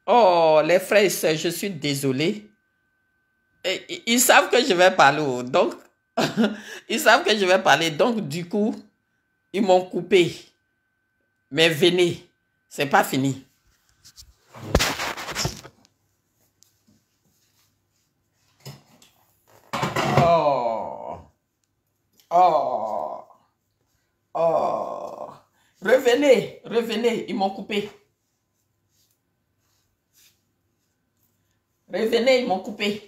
Oh, les frères et sœurs, je suis désolée. Ils savent que je vais parler, donc, ils savent que je vais parler, donc, du coup, ils m'ont coupé. Mais venez, c'est pas fini. Oh, oh, oh. Revenez, revenez, ils m'ont coupé. Revenez, ils m'ont coupé.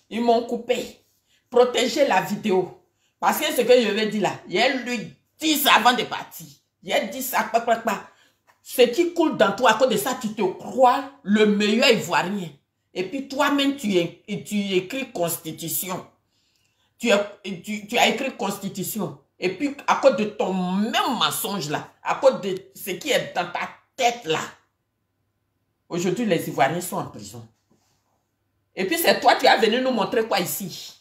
Ils m'ont coupé. Protégez la vidéo. Parce que ce que je vais dire là, il lui dit ça avant de partir. Il dit ça, ce qui coule dans toi, à cause de ça, tu te crois le meilleur Ivoirien. Et puis toi-même, tu écris Constitution. Tu as écrit Constitution. Et puis, à cause de ton même mensonge là, à cause de ce qui est dans ta tête là, aujourd'hui, les Ivoiriens sont en prison. Et puis, c'est toi qui as venu nous montrer quoi ici?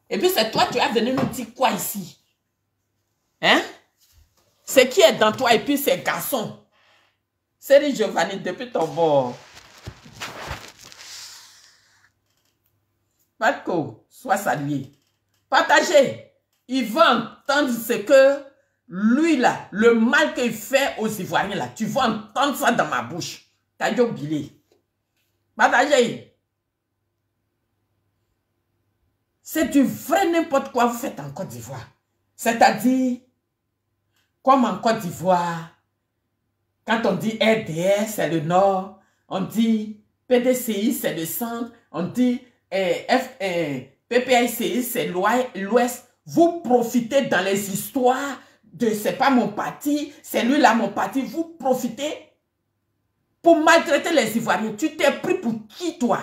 Et puis, c'est toi qui as venu nous dire quoi ici? Hein? Ce qui est dans toi, et puis ces garçons. Série Giovanni, depuis ton bord. Patko, sois salué. Partagez. Il va entendre ce que lui là, le mal qu'il fait aux Ivoiriens là. Tu vas entendre ça dans ma bouche. T'as dit oublié. Partagez. C'est du vrai n'importe quoi vous faites en Côte d'Ivoire. C'est-à-dire, comme en Côte d'Ivoire, quand on dit RDS, c'est le nord, on dit PDCI, c'est le centre, on dit PPICI, c'est l'ouest. Vous profitez dans les histoires de c'est pas mon parti, c'est lui là mon parti. Vous profitez pour maltraiter les Ivoiriens. Tu t'es pris pour qui, toi?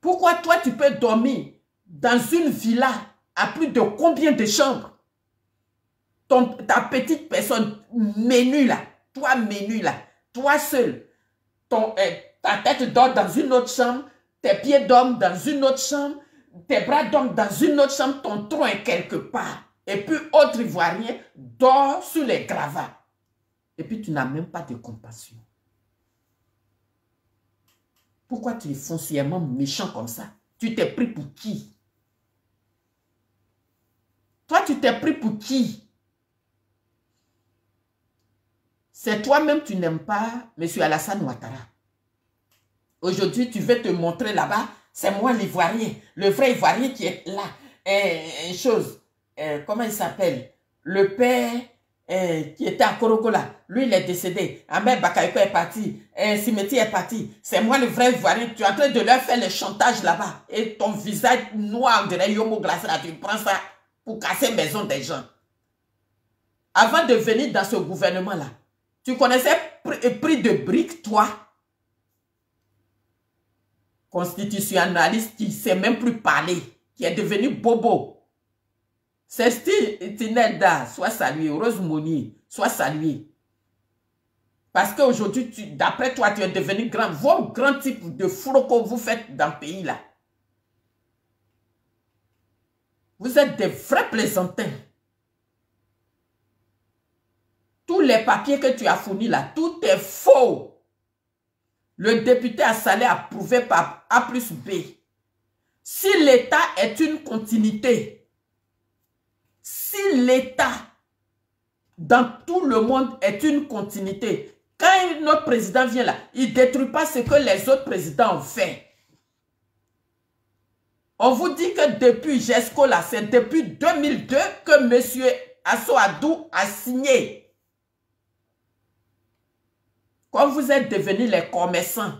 Pourquoi toi, tu peux dormir dans une villa à plus de combien de chambres? Ta petite personne, menu là, toi seul, ta tête dort dans une autre chambre, tes pieds dorment dans une autre chambre, tes bras dorment dans une autre chambre, ton tronc est quelque part. Et puis, autre Ivoirien dort sous les gravats. Et puis, tu n'as même pas de compassion. Pourquoi tu es foncièrement méchant comme ça? Tu t'es pris pour qui? Toi, tu t'es pris pour qui? C'est toi-même, tu n'aimes pas M. Alassane Ouattara. Aujourd'hui, tu veux te montrer là-bas, c'est moi l'Ivoirien, le vrai Ivoirien qui est là. Comment il s'appelle? Le père qui était à Korogola, lui il est décédé. Ahmed Bakayoko est parti, Simeti est parti. C'est moi le vrai Ivoirien. Tu es en train de leur faire le chantage là-bas. Et ton visage noir de la yomo glacé là, tu prends ça pour casser maison des gens. Avant de venir dans ce gouvernement-là, tu connaissais prix de briques, toi? Constitutionnaliste qui ne sait même plus parler, qui est devenu bobo. C'est Tineda, soit salué. Rose Monnier, soit salué. Parce qu'aujourd'hui, d'après toi, tu es devenu grand. Vos grands types de frocs que vous faites dans le pays là. Vous êtes des vrais plaisantins. Tous les papiers que tu as fournis là, tout est faux. Le député a salé approuvé par A plus B. Si l'État est une continuité, si l'État dans tout le monde est une continuité, quand notre président vient là, il ne détruit pas ce que les autres présidents ont fait. On vous dit que depuis GESCO là, c'est depuis 2002 que M. Assoadou a signé. Quand vous êtes devenus les commerçants,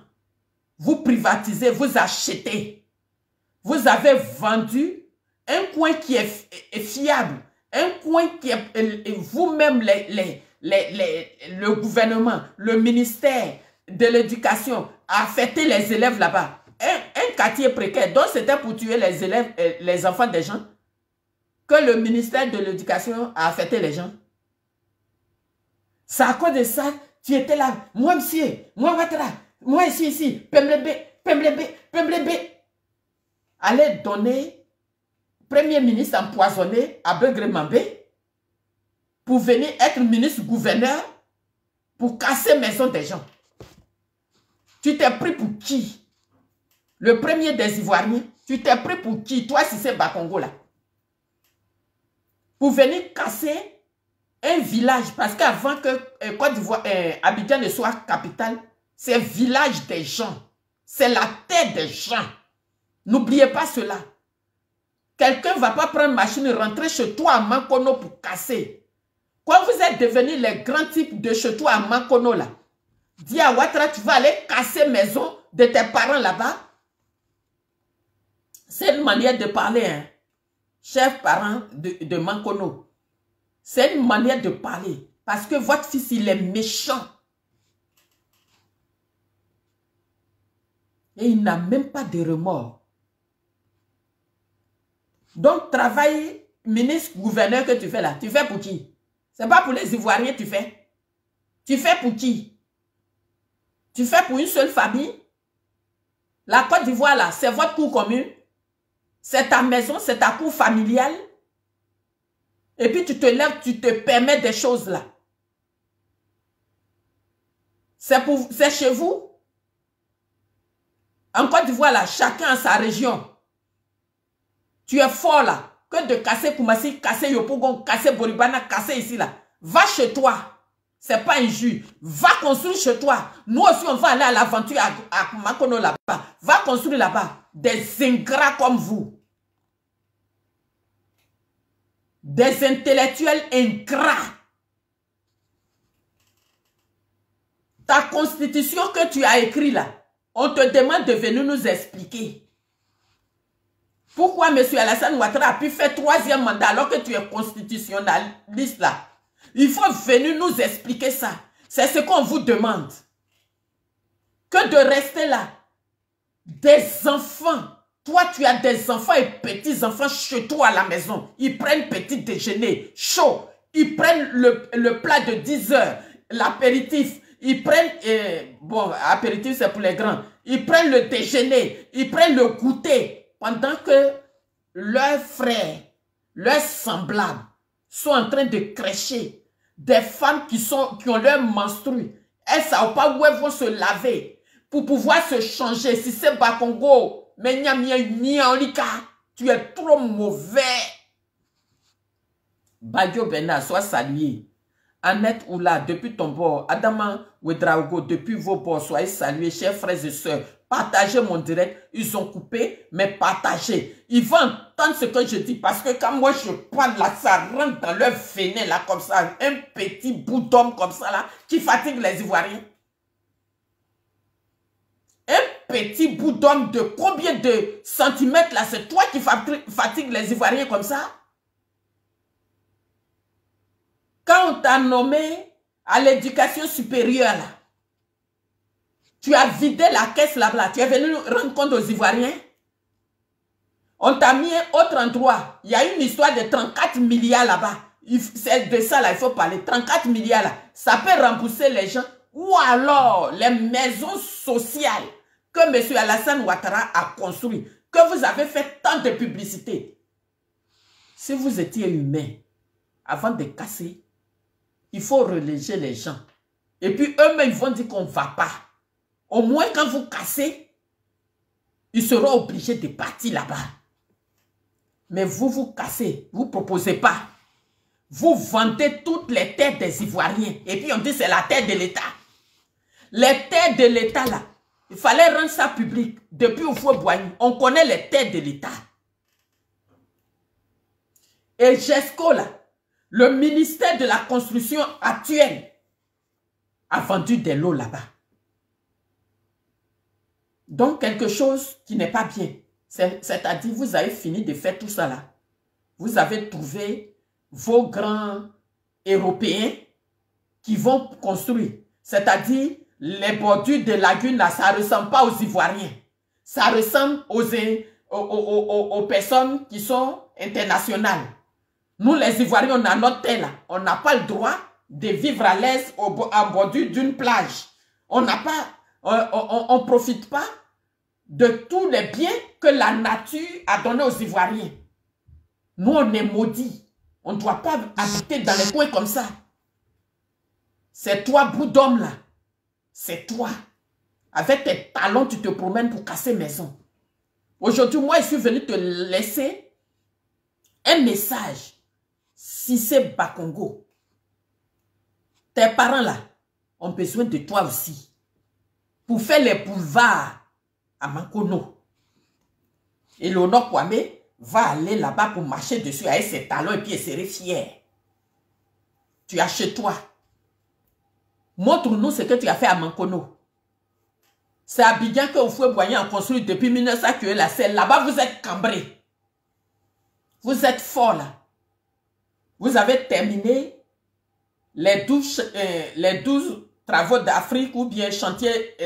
vous privatisez, vous achetez. Vous avez vendu un coin qui est fiable, un coin qui est vous-même, le gouvernement, le ministère de l'éducation a affecté les élèves là-bas. Un quartier précaire, donc c'était pour tuer les élèves, les enfants des gens, que le ministère de l'éducation a affecté les gens. C'est à cause de ça. Tu étais là, moi monsieur, moi Ouattara, moi ici, Pemblebe. Allez donner premier ministre empoisonné à Begremambé pour venir être ministre-gouverneur pour casser maison des gens. Tu t'es pris pour qui? Le premier des Ivoiriens, tu t'es pris pour qui? Toi, si c'est Bakongo là. Pour venir casser un village, parce qu'avant que Côte d'Ivoire, Abidjan ne soit capitale, c'est le village des gens. C'est la terre des gens. N'oubliez pas cela. Quelqu'un ne va pas prendre machine et rentrer chez toi à Mankono pour casser. Quand vous êtes devenus les grands types de chez toi à Mankono là, dis à Ouattara, tu vas aller casser maison de tes parents là-bas. C'est une manière de parler, hein. Chef parent de Mankono. C'est une manière de parler. Parce que votre fils, il est méchant. Et il n'a même pas de remords. Donc, travail, ministre, gouverneur que tu fais là, tu fais pour qui? C'est pas pour les Ivoiriens tu fais. Tu fais pour qui? Tu fais pour une seule famille? La Côte d'Ivoire là, c'est votre cour commune. C'est ta maison, c'est ta cour familiale. Et puis tu te lèves, tu te permets des choses là. C'est chez vous. En Côte d'Ivoire là, chacun a sa région. Tu es fort là. Que de casser Koumassi, casser Yopougon, casser Boribana, casser ici là. Va chez toi. C'est pas injure. Va construire chez toi. Nous aussi, on va aller à l'aventure à Makono là-bas. Va construire là-bas. Des ingrats comme vous. Des intellectuels ingrats. Ta constitution que tu as écrite là, on te demande de venir nous expliquer. Pourquoi M. Alassane Ouattara a pu faire 3e mandat alors que tu es constitutionnaliste là? Il faut venir nous expliquer ça. C'est ce qu'on vous demande. Que de rester là. Des enfants. Toi, tu as des enfants et petits-enfants chez toi à la maison. Ils prennent petit déjeuner chaud. Ils prennent le plat de 10 heures. L'apéritif. Ils prennent... bon, apéritif, c'est pour les grands. Ils prennent le déjeuner. Ils prennent le goûter. Pendant que leurs frères, leurs semblables sont en train de crècher. Des femmes qui ont leur menstru. Elles ne savent pas où elles vont se laver pour pouvoir se changer. Si c'est Bakongo, mais tu es trop mauvais. Badio Bena, sois salué. Annette Oula, depuis ton bord. Adama Ouedraogo, depuis vos bords, soyez salués, chers frères et sœurs. Partagez mon direct. Ils ont coupé, mais partagez. Ils vont entendre ce que je dis. Parce que quand moi je parle là, ça rentre dans leur venin là, comme ça. Un petit bout d'homme comme ça là, qui fatigue les Ivoiriens. Un petit bout d'homme de combien de centimètres là, c'est toi qui fatigue les Ivoiriens comme ça? Quand on t'a nommé à l'éducation supérieure là, tu as vidé la caisse là-bas, tu es venu rendre compte aux Ivoiriens. On t'a mis un autre endroit. Il y a une histoire de 34 milliards là-bas. C'est de ça là, il faut parler. 34 milliards là. Ça peut rembourser les gens. Ou alors les maisons sociales que M. Alassane Ouattara a construites. Que vous avez fait tant de publicité. Si vous étiez humain, avant de casser, il faut reléger les gens. Et puis eux-mêmes vont dire qu'on ne va pas. Au moins, quand vous cassez, ils seront obligés de partir là-bas. Mais vous, vous cassez, vous ne proposez pas. Vous vendez toutes les terres des Ivoiriens. Et puis on dit c'est la terre de l'État. Les terres de l'État là, il fallait rendre ça public. Depuis Oufoué-Boigny, on connaît les terres de l'État. Et GESCO là, le ministère de la construction actuel, a vendu des lots là-bas. Donc, quelque chose qui n'est pas bien. C'est-à-dire, vous avez fini de faire tout ça là. Vous avez trouvé vos grands Européens qui vont construire. C'est-à-dire, les bordures de lagunes là, ça ne ressemble pas aux Ivoiriens. Ça ressemble aux personnes qui sont internationales. Nous, les Ivoiriens, on a notre terre là. On n'a pas le droit de vivre à l'aise en bordure d'une plage. On n'a pas... On ne profite pas de tous les biens que la nature a donnés aux Ivoiriens. Nous, on est maudits. On ne doit pas habiter dans les coins comme ça. C'est toi, bout d'homme là. C'est toi. Avec tes talons, tu te promènes pour casser maison. Aujourd'hui, moi, je suis venu te laisser un message. Cissé Bakongo. Tes parents là ont besoin de toi aussi. Pour faire les boulevards à Mankono. Et Léonore Kwame va aller là-bas pour marcher dessus avec ses talons et puis elle serait fière. Tu as chez toi. Montre-nous ce que tu as fait à Mankono. C'est à Abidjan que Houphouët-Boigny a construit depuis 1900 que là. C'est là-bas vous êtes cambrés. Vous êtes forts là. Vous avez terminé les 12 travaux d'Afrique ou bien chantier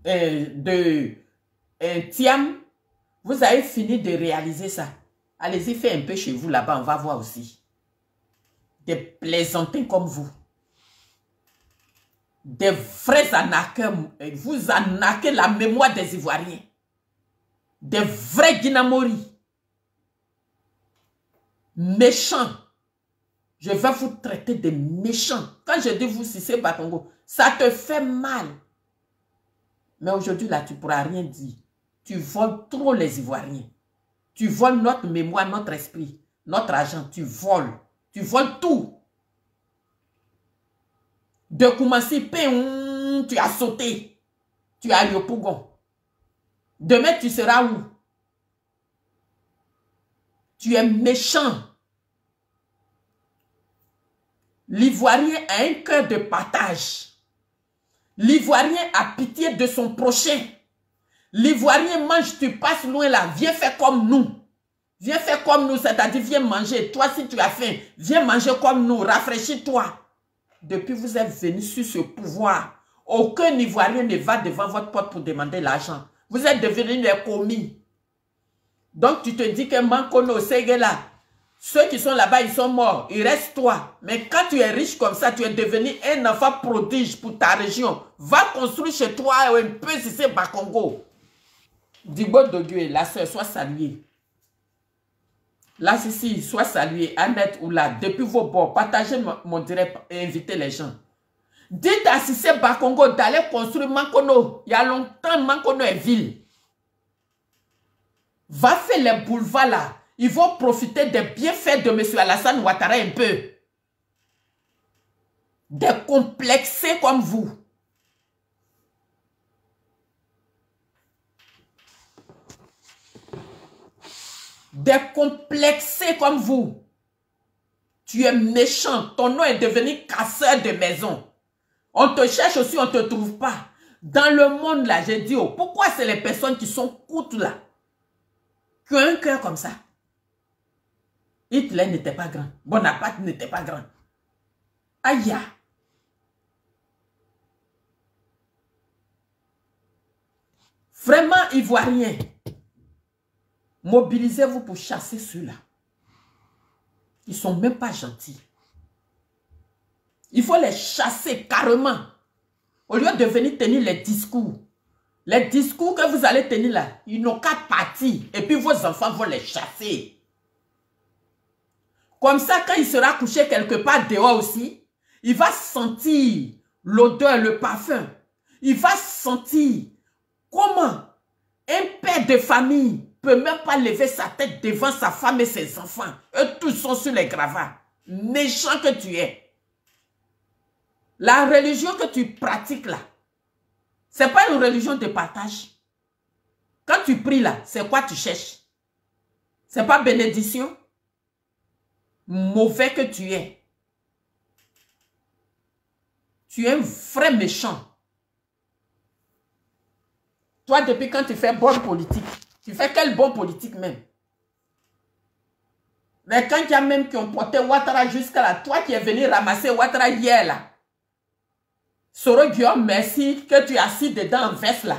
de Thiam. Vous avez fini de réaliser ça. Allez-y, faites un peu chez vous là-bas, on va voir aussi. Des plaisantins comme vous. Des vrais arnaqueurs. Vous arnaquez la mémoire des Ivoiriens. Des vrais Guinamori. Méchants. Je vais vous traiter de méchants. Quand je dis vous, Cissé Bakongo, ça te fait mal. Mais aujourd'hui, là, tu ne pourras rien dire. Tu voles trop les Ivoiriens. Tu voles notre mémoire, notre esprit, notre argent. Tu voles. Tu voles tout. De Koumassi, tu as sauté. Tu as allé au Pougon. Demain, tu seras où? Tu es méchant. L'Ivoirien a un cœur de partage. L'Ivoirien a pitié de son prochain. L'Ivoirien mange, tu passes loin là. Viens faire comme nous. Viens faire comme nous, c'est-à-dire viens manger. Toi, si tu as faim, viens manger comme nous. Rafraîchis-toi. Depuis que vous êtes venus sur ce pouvoir, aucun Ivoirien ne va devant votre porte pour demander l'argent. Vous êtes devenus des commis. Donc, tu te dis que Mankono, Ségela, ceux qui sont là-bas, ils sont morts. Il reste toi. Mais quand tu es riche comme ça, tu es devenu un enfant prodige pour ta région. Va construire chez toi un peu si c'est Bakongo. Digbo Dogué, la sœur, soit saluée. Là, si, soit saluée. Annette ou là, depuis vos bords, partagez mon direct et invitez les gens. Dites à Cissé Bakongo d'aller construire Mankono. Il y a longtemps, Mankono est ville. Va faire les boulevards là. Ils vont profiter des bienfaits de M. Alassane Ouattara un peu. Des complexés comme vous. Des complexés comme vous. Tu es méchant. Ton nom est devenu casseur de maison. On te cherche aussi, on ne te trouve pas. Dans le monde là, j'ai dit, oh, pourquoi c'est les personnes qui sont courtes là, qui ont un cœur comme ça? Hitler n'était pas grand. Bonaparte n'était pas grand. Aïe. Vraiment, Ivoiriens, mobilisez-vous pour chasser ceux-là. Ils ne sont même pas gentils. Il faut les chasser carrément. Au lieu de venir tenir les discours. Les discours que vous allez tenir là, ils n'ont qu'à partir. Et puis vos enfants vont les chasser. Comme ça, quand il sera couché quelque part dehors aussi, il va sentir l'odeur, le parfum. Il va sentir comment un père de famille peut même pas lever sa tête devant sa femme et ses enfants. Eux tous sont sur les gravats. Méchant que tu es. La religion que tu pratiques là, c'est pas une religion de partage. Quand tu pries là, c'est quoi tu cherches? C'est pas bénédiction? Mauvais que tu es. Tu es un vrai méchant. Toi, depuis quand tu fais bonne politique, tu fais quelle bonne politique même? Mais quand il y a même qui ont porté Ouattara jusqu'à là, toi qui es venu ramasser Ouattara hier là, Soro Guillaume, merci que tu es assis dedans en veste là.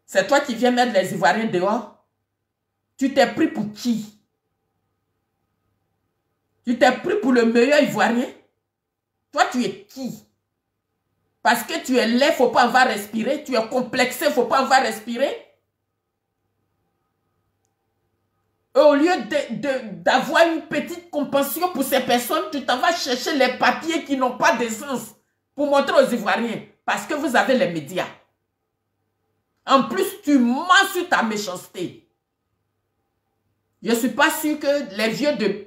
C'est toi qui viens mettre les Ivoiriens dehors? Tu t'es pris pour qui? Tu t'es pris pour le meilleur Ivoirien? Toi, tu es qui? Parce que tu es laid, il ne faut pas avoir respirer. Tu es complexé, il ne faut pas avoir respirer. Au lieu d'avoir une petite compassion pour ces personnes, tu t'en vas chercher les papiers qui n'ont pas de sens pour montrer aux Ivoiriens. Parce que vous avez les médias. En plus, tu mens sur ta méchanceté. Je ne suis pas sûr que les vieux de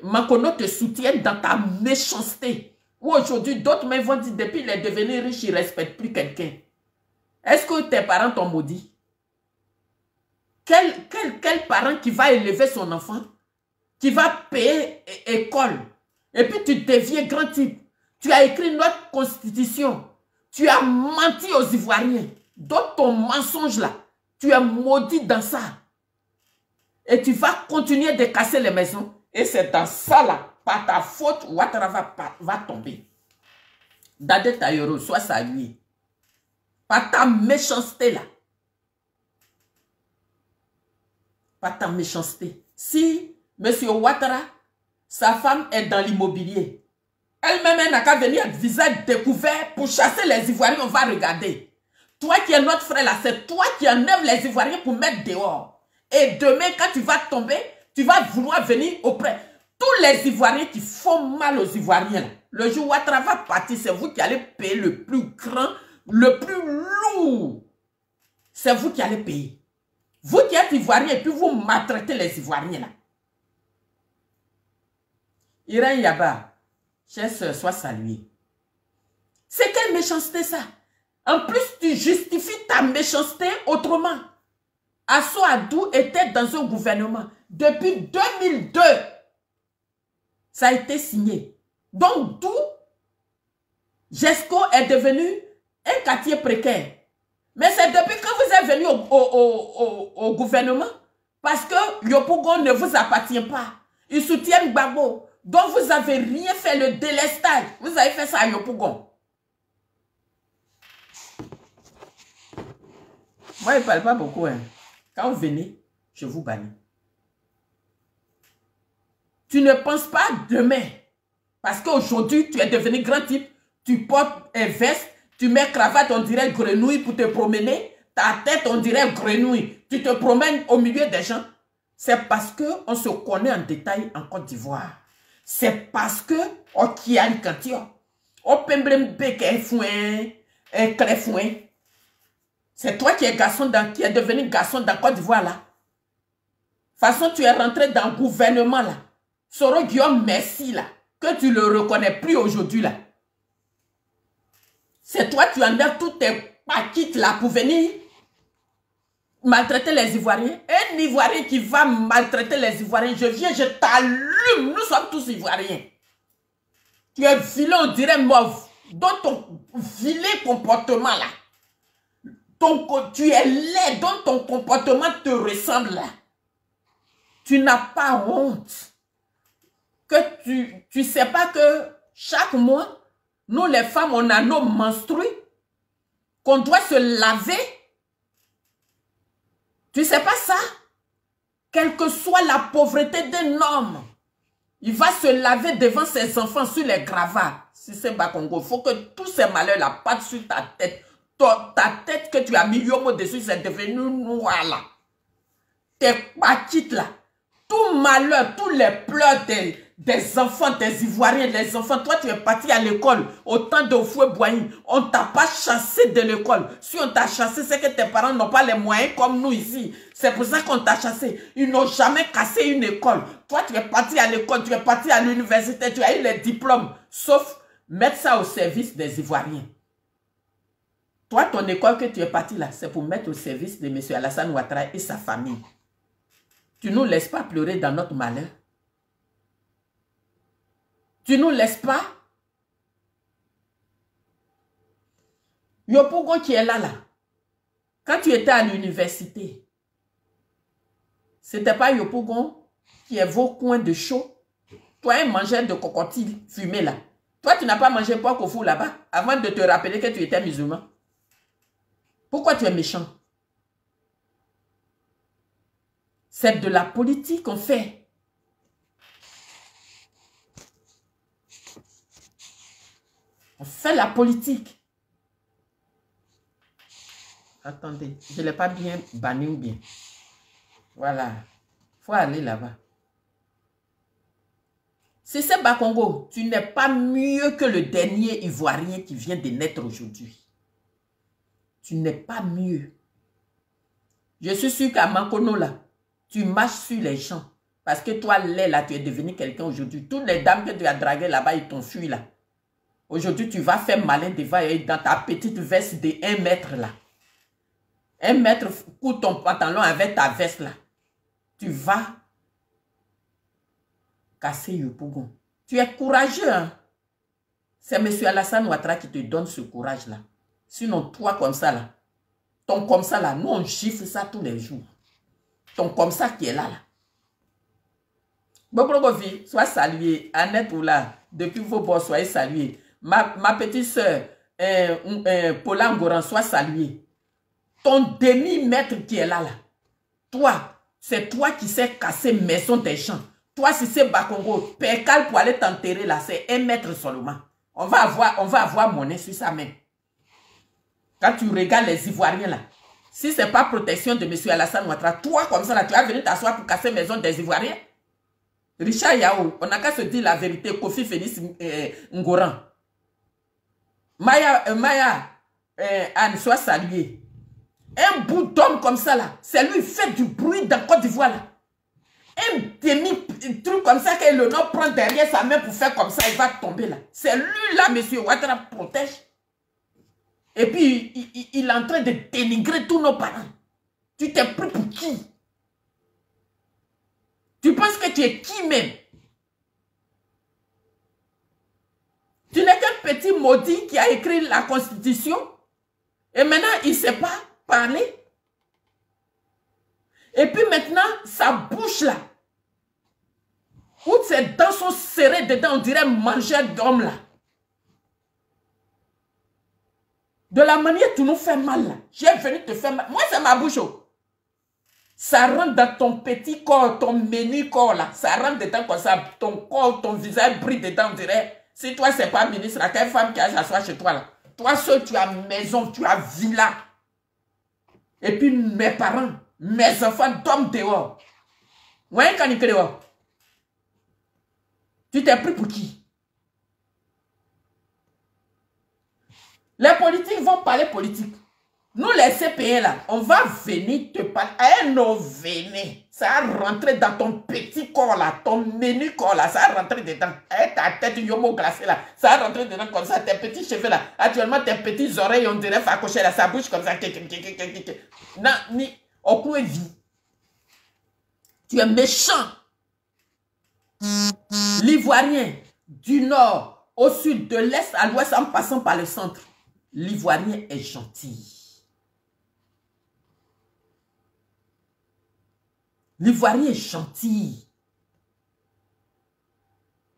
Makono te soutiennent dans ta méchanceté. Ou aujourd'hui, d'autres me vont dire, depuis qu'il est devenu riche, il ne respecte plus quelqu'un. Est-ce que tes parents t'ont maudit? Quel parent qui va élever son enfant, qui va payer école, et puis tu deviens grand type. Tu as écrit notre constitution. Tu as menti aux Ivoiriens. Dans ton mensonge là, tu es maudit dans ça. Et tu vas continuer de casser les maisons. Et c'est dans ça là, par ta faute, Ouattara va tomber. Dade Tayoro, sois salué. Par ta méchanceté là. Par ta méchanceté. Si M. Ouattara, sa femme est dans l'immobilier, elle-même, elle n'a qu'à venir à visage découvert pour chasser les Ivoiriens, on va regarder. Toi qui es notre frère là, c'est toi qui enlèves les Ivoiriens pour mettre dehors. Et demain, quand tu vas tomber, tu vas vouloir venir auprès. Tous les Ivoiriens qui font mal aux Ivoiriens, là, le jour où Ouattara va partir, c'est vous qui allez payer le plus grand, le plus lourd. C'est vous qui allez payer. Vous qui êtes Ivoiriens et puis vous maltraitez les Ivoiriens là. Irène Yaba, chère sœur, sois saluée. C'est quelle méchanceté ça? En plus, tu justifies ta méchanceté autrement. Asso Adou était dans un gouvernement. Depuis 2002, ça a été signé. Donc, d'où GESCO est devenu un quartier précaire. Mais c'est depuis que vous êtes venu au gouvernement, parce que Yopougon ne vous appartient pas. Ils soutiennent Gbagbo. Donc, vous n'avez rien fait, le délestage. Vous avez fait ça à Yopougon. Moi, je ne parle pas beaucoup. Hein. Quand vous venez, je vous bannis. Tu ne penses pas demain. Parce qu'aujourd'hui, tu es devenu grand type. Tu portes un veste, tu mets cravate, on dirait grenouille pour te promener. Ta tête, on dirait grenouille. Tu te promènes au milieu des gens. C'est parce qu'on se connaît en détail en Côte d'Ivoire. C'est parce que on qui a une quantité. On peut c'est toi qui es garçon qui est devenu garçon dans Côte d'Ivoire là. De toute façon, tu es rentré dans le gouvernement là. Soro Guillaume Merci là. Que tu ne le reconnais plus aujourd'hui là. C'est toi qui enlèves tous tes paquets là pour venir maltraiter les Ivoiriens. Un Ivoirien qui va maltraiter les Ivoiriens, je viens, je t'allume. Nous sommes tous Ivoiriens. Tu es vilain, on dirait mauve. Dans ton vilain comportement là. Tu es laid, dont ton comportement te ressemble là. Tu n'as pas honte. Que tu sais pas que chaque mois, nous les femmes, on a nos menstrues, qu'on doit se laver. Tu sais pas ça? Quelle que soit la pauvreté d'un homme, il va se laver devant ses enfants sur les gravats. Si c'est Bakongo, il faut que tous ces malheurs là partent sur ta tête. Ta tête que tu as mis au-dessus, c'est devenu noir là. Tes patites là. Tout malheur, tous les pleurs des enfants, des Ivoiriens, des enfants. Toi, tu es parti à l'école au temps de Foué-Boigny. On ne t'a pas chassé de l'école. Si on t'a chassé, c'est que tes parents n'ont pas les moyens comme nous ici. C'est pour ça qu'on t'a chassé. Ils n'ont jamais cassé une école. Toi, tu es parti à l'école, tu es parti à l'université, tu as eu les diplômes. Sauf mettre ça au service des Ivoiriens. Toi, ton école que tu es parti là, c'est pour mettre au service de M. Alassane Ouattara et sa famille. Tu ne nous laisses pas pleurer dans notre malheur. Tu ne nous laisses pas. Yopougon qui est là, quand tu étais à l'université, ce n'était pas Yopougon qui est vos coins de chaud. Toi, un mangeur de cocotiles fumés là. Toi, tu n'as pas mangé poids au fou là-bas avant de te rappeler que tu étais musulman. Pourquoi tu es méchant? C'est de la politique qu'on fait. On fait la politique. Attendez, je ne l'ai pas bien banni ou bien. Voilà. Faut aller là-bas. Si c'est Bakongo, tu n'es pas mieux que le dernier Ivoirien qui vient de naître aujourd'hui. Tu n'es pas mieux. Je suis sûr qu'à Mankono, là, tu marches sur les champs. Parce que toi, là, tu es devenu quelqu'un aujourd'hui. Toutes les dames que tu as draguées là-bas, ils t'ont fui là. Aujourd'hui, tu vas faire malin devant et dans ta petite veste de 1 mètre là. 1 mètre, court ton pantalon avec ta veste là. Tu vas casser le pougon. Tu es courageux, hein? C'est M. Alassane Ouattara qui te donne ce courage-là. Sinon, toi comme ça, là, ton comme ça, là, nous, on chiffre ça tous les jours. Ton comme ça qui est là, là. Bobrogovi, sois salué. Annette Oula, depuis vos bords, soyez salués. Ma petite soeur, Paula Ngoran, sois saluée. Ton demi-mètre qui est là, là. Toi, c'est toi qui sais casser maison des champs. Toi, si c'est Bakongo, Percal pour aller t'enterrer là, c'est 1 mètre seulement. On va avoir monnaie sur ça même. Quand tu regardes les Ivoiriens là, si ce n'est pas protection de M. Alassane Ouattara, toi comme ça là, tu vas venir t'asseoir pour casser maison des Ivoiriens. Richard Yao, on n'a qu'à se dire la vérité, Kofi Félix Ngoran. Maya Anne, sois saluée. Un bout d'homme comme ça là, c'est lui qui fait du bruit dans Côte d'Ivoire là. Un demi-truc comme ça que le nom prend derrière sa main pour faire comme ça, il va tomber là. C'est lui là, M. Ouattara protège. Et puis, il est en train de dénigrer tous nos parents. Tu t'es pris pour qui? Tu penses que tu es qui même? Tu n'es qu'un petit maudit qui a écrit la Constitution. Et maintenant, il ne sait pas parler. Et puis maintenant, sa bouche là, où ses dents sont serrées dedans, on dirait manger d'homme là. De la manière tu nous fais mal là. J'ai venu te faire mal. Moi, c'est ma bouche. Ça rentre dans ton petit corps, ton menu corps là. Ça rentre dedans comme ça. Ton corps, ton visage brille dedans, on dirait. Si toi, c'est pas ministre, là, quelle femme qui a s'asseoir chez toi là. Toi seul, tu as maison, tu as villa. Et puis mes parents, mes enfants dorment dehors. Ouais, quand ils dehors. Tu t'es pris pour qui? Les politiques vont parler politique. Nous, les CPN, là, on va venir te parler. Non, venez. Ça a rentré dans ton petit corps, là, ton menu corps, là. Ça a rentré dedans. Ta tête yomo glacée, là. Ça a rentré dedans comme ça. Tes petits cheveux, là. Actuellement, tes petites oreilles, on dirait facocher, là. Ça bouge comme ça. Non, ni au coup vie. Tu es méchant. L'Ivoirien, du nord au sud, de l'est à l'ouest, en passant par le centre. L'Ivoirien est gentil. L'Ivoirien est gentil.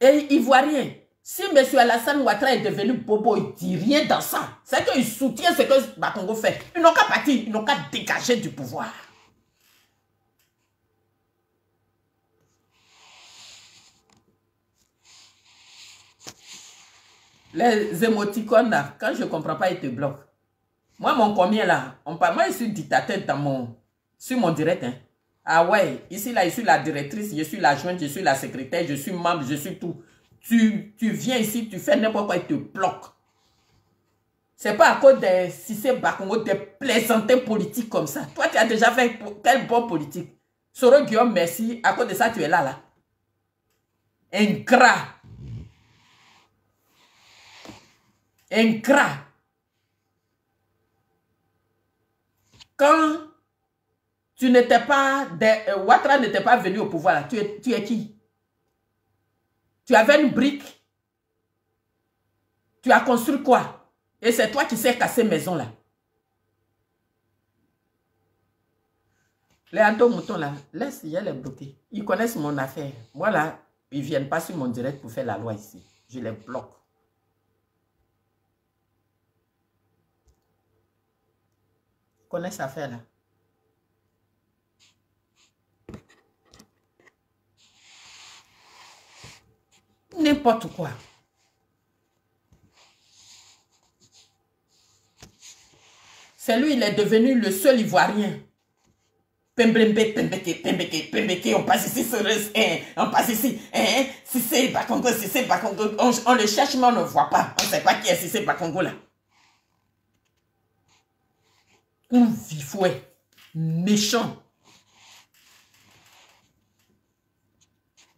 Et Ivoirien, si M. Alassane Ouattara est devenu bobo, il ne dit rien dans ça. C'est qu'il soutient ce que Bakongo fait. Ils n'ont qu'à partir, ils n'ont qu'à dégager du pouvoir. Les émoticônes là, quand je ne comprends pas, ils te bloquent. Moi, mon combien là, moi je suis dictateur sur mon direct. Hein. Ah ouais, ici là, je suis la directrice, je suis l'adjointe, je suis la secrétaire, je suis membre, je suis tout. Tu viens ici, tu fais n'importe quoi, ils te bloquent. C'est pas à cause de Cissé Bakongo, des plaisantins politiques comme ça. Toi, tu as déjà fait quel bon politique? Soro Guillaume, merci. À cause de ça, tu es là, là. Ingrat. Ingrat. Quand tu n'étais pas, Ouattara n'était pas venu au pouvoir, là, tu es qui? Tu avais une brique. Tu as construit quoi? Et c'est toi qui sais casser maison, là. Les ado moutons, là, laisse, je les bloquer. Ils connaissent mon affaire. Moi, là, ils ne viennent pas sur mon direct pour faire la loi ici. Je les bloque. Ils connaissent l'affaire, là. N'importe quoi. C'est lui, il est devenu le seul Ivoirien Pembeke, on passe ici, on passe ici, si c'est Bakongo, on le cherche mais on ne voit pas, on ne sait pas qui est si c'est Bakongo là. Un vifouet, méchant.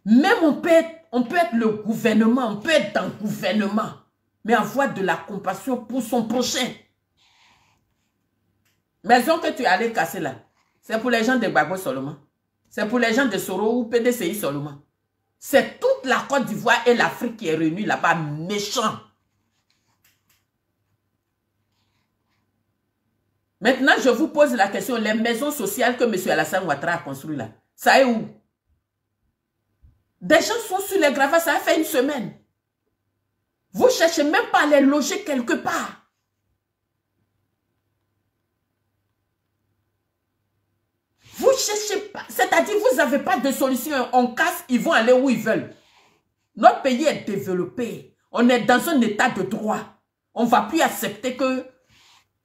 Même on peut être le gouvernement, on peut être dans le gouvernement, mais avoir de la compassion pour son prochain. Maison que tu es allé casser là, c'est pour les gens de Gbagbo seulement. C'est pour les gens de Soro ou PDCI seulement. C'est toute la Côte d'Ivoire et l'Afrique qui est réunie là-bas, méchant. Maintenant, je vous pose la question, les maisons sociales que M. Alassane Ouattara a construites là, ça est où? Des gens sont sur les gravats, ça a fait une semaine. Vous ne cherchez même pas à les loger quelque part. Vous ne cherchez pas, c'est-à-dire vous n'avez pas de solution. On casse, ils vont aller où ils veulent. Notre pays est développé. On est dans un état de droit. On ne va plus accepter que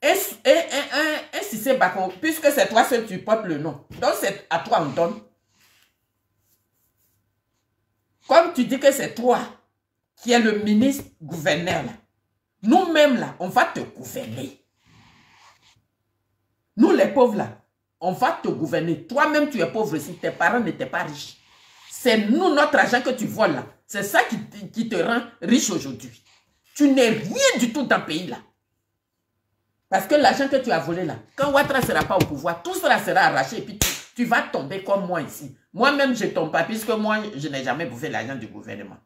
si c'est Bakongo, puisque c'est toi seul tu portes le nom. Donc c'est à toi on donne. Comme tu dis que c'est toi qui es le ministre gouverneur là. Nous-mêmes là, on va te gouverner. Nous les pauvres là, on va te gouverner. Toi-même tu es pauvre si tes parents n'étaient pas riches. C'est nous, notre argent que tu voles là. C'est ça qui te rend riche aujourd'hui. Tu n'es rien du tout dans le pays là. Parce que l'argent que tu as volé là, quand Ouattara ne sera pas au pouvoir, tout cela sera arraché et puis tu vas tomber comme moi ici. Moi-même, je ne tombe pas puisque moi, je n'ai jamais bouffé l'argent du gouvernement.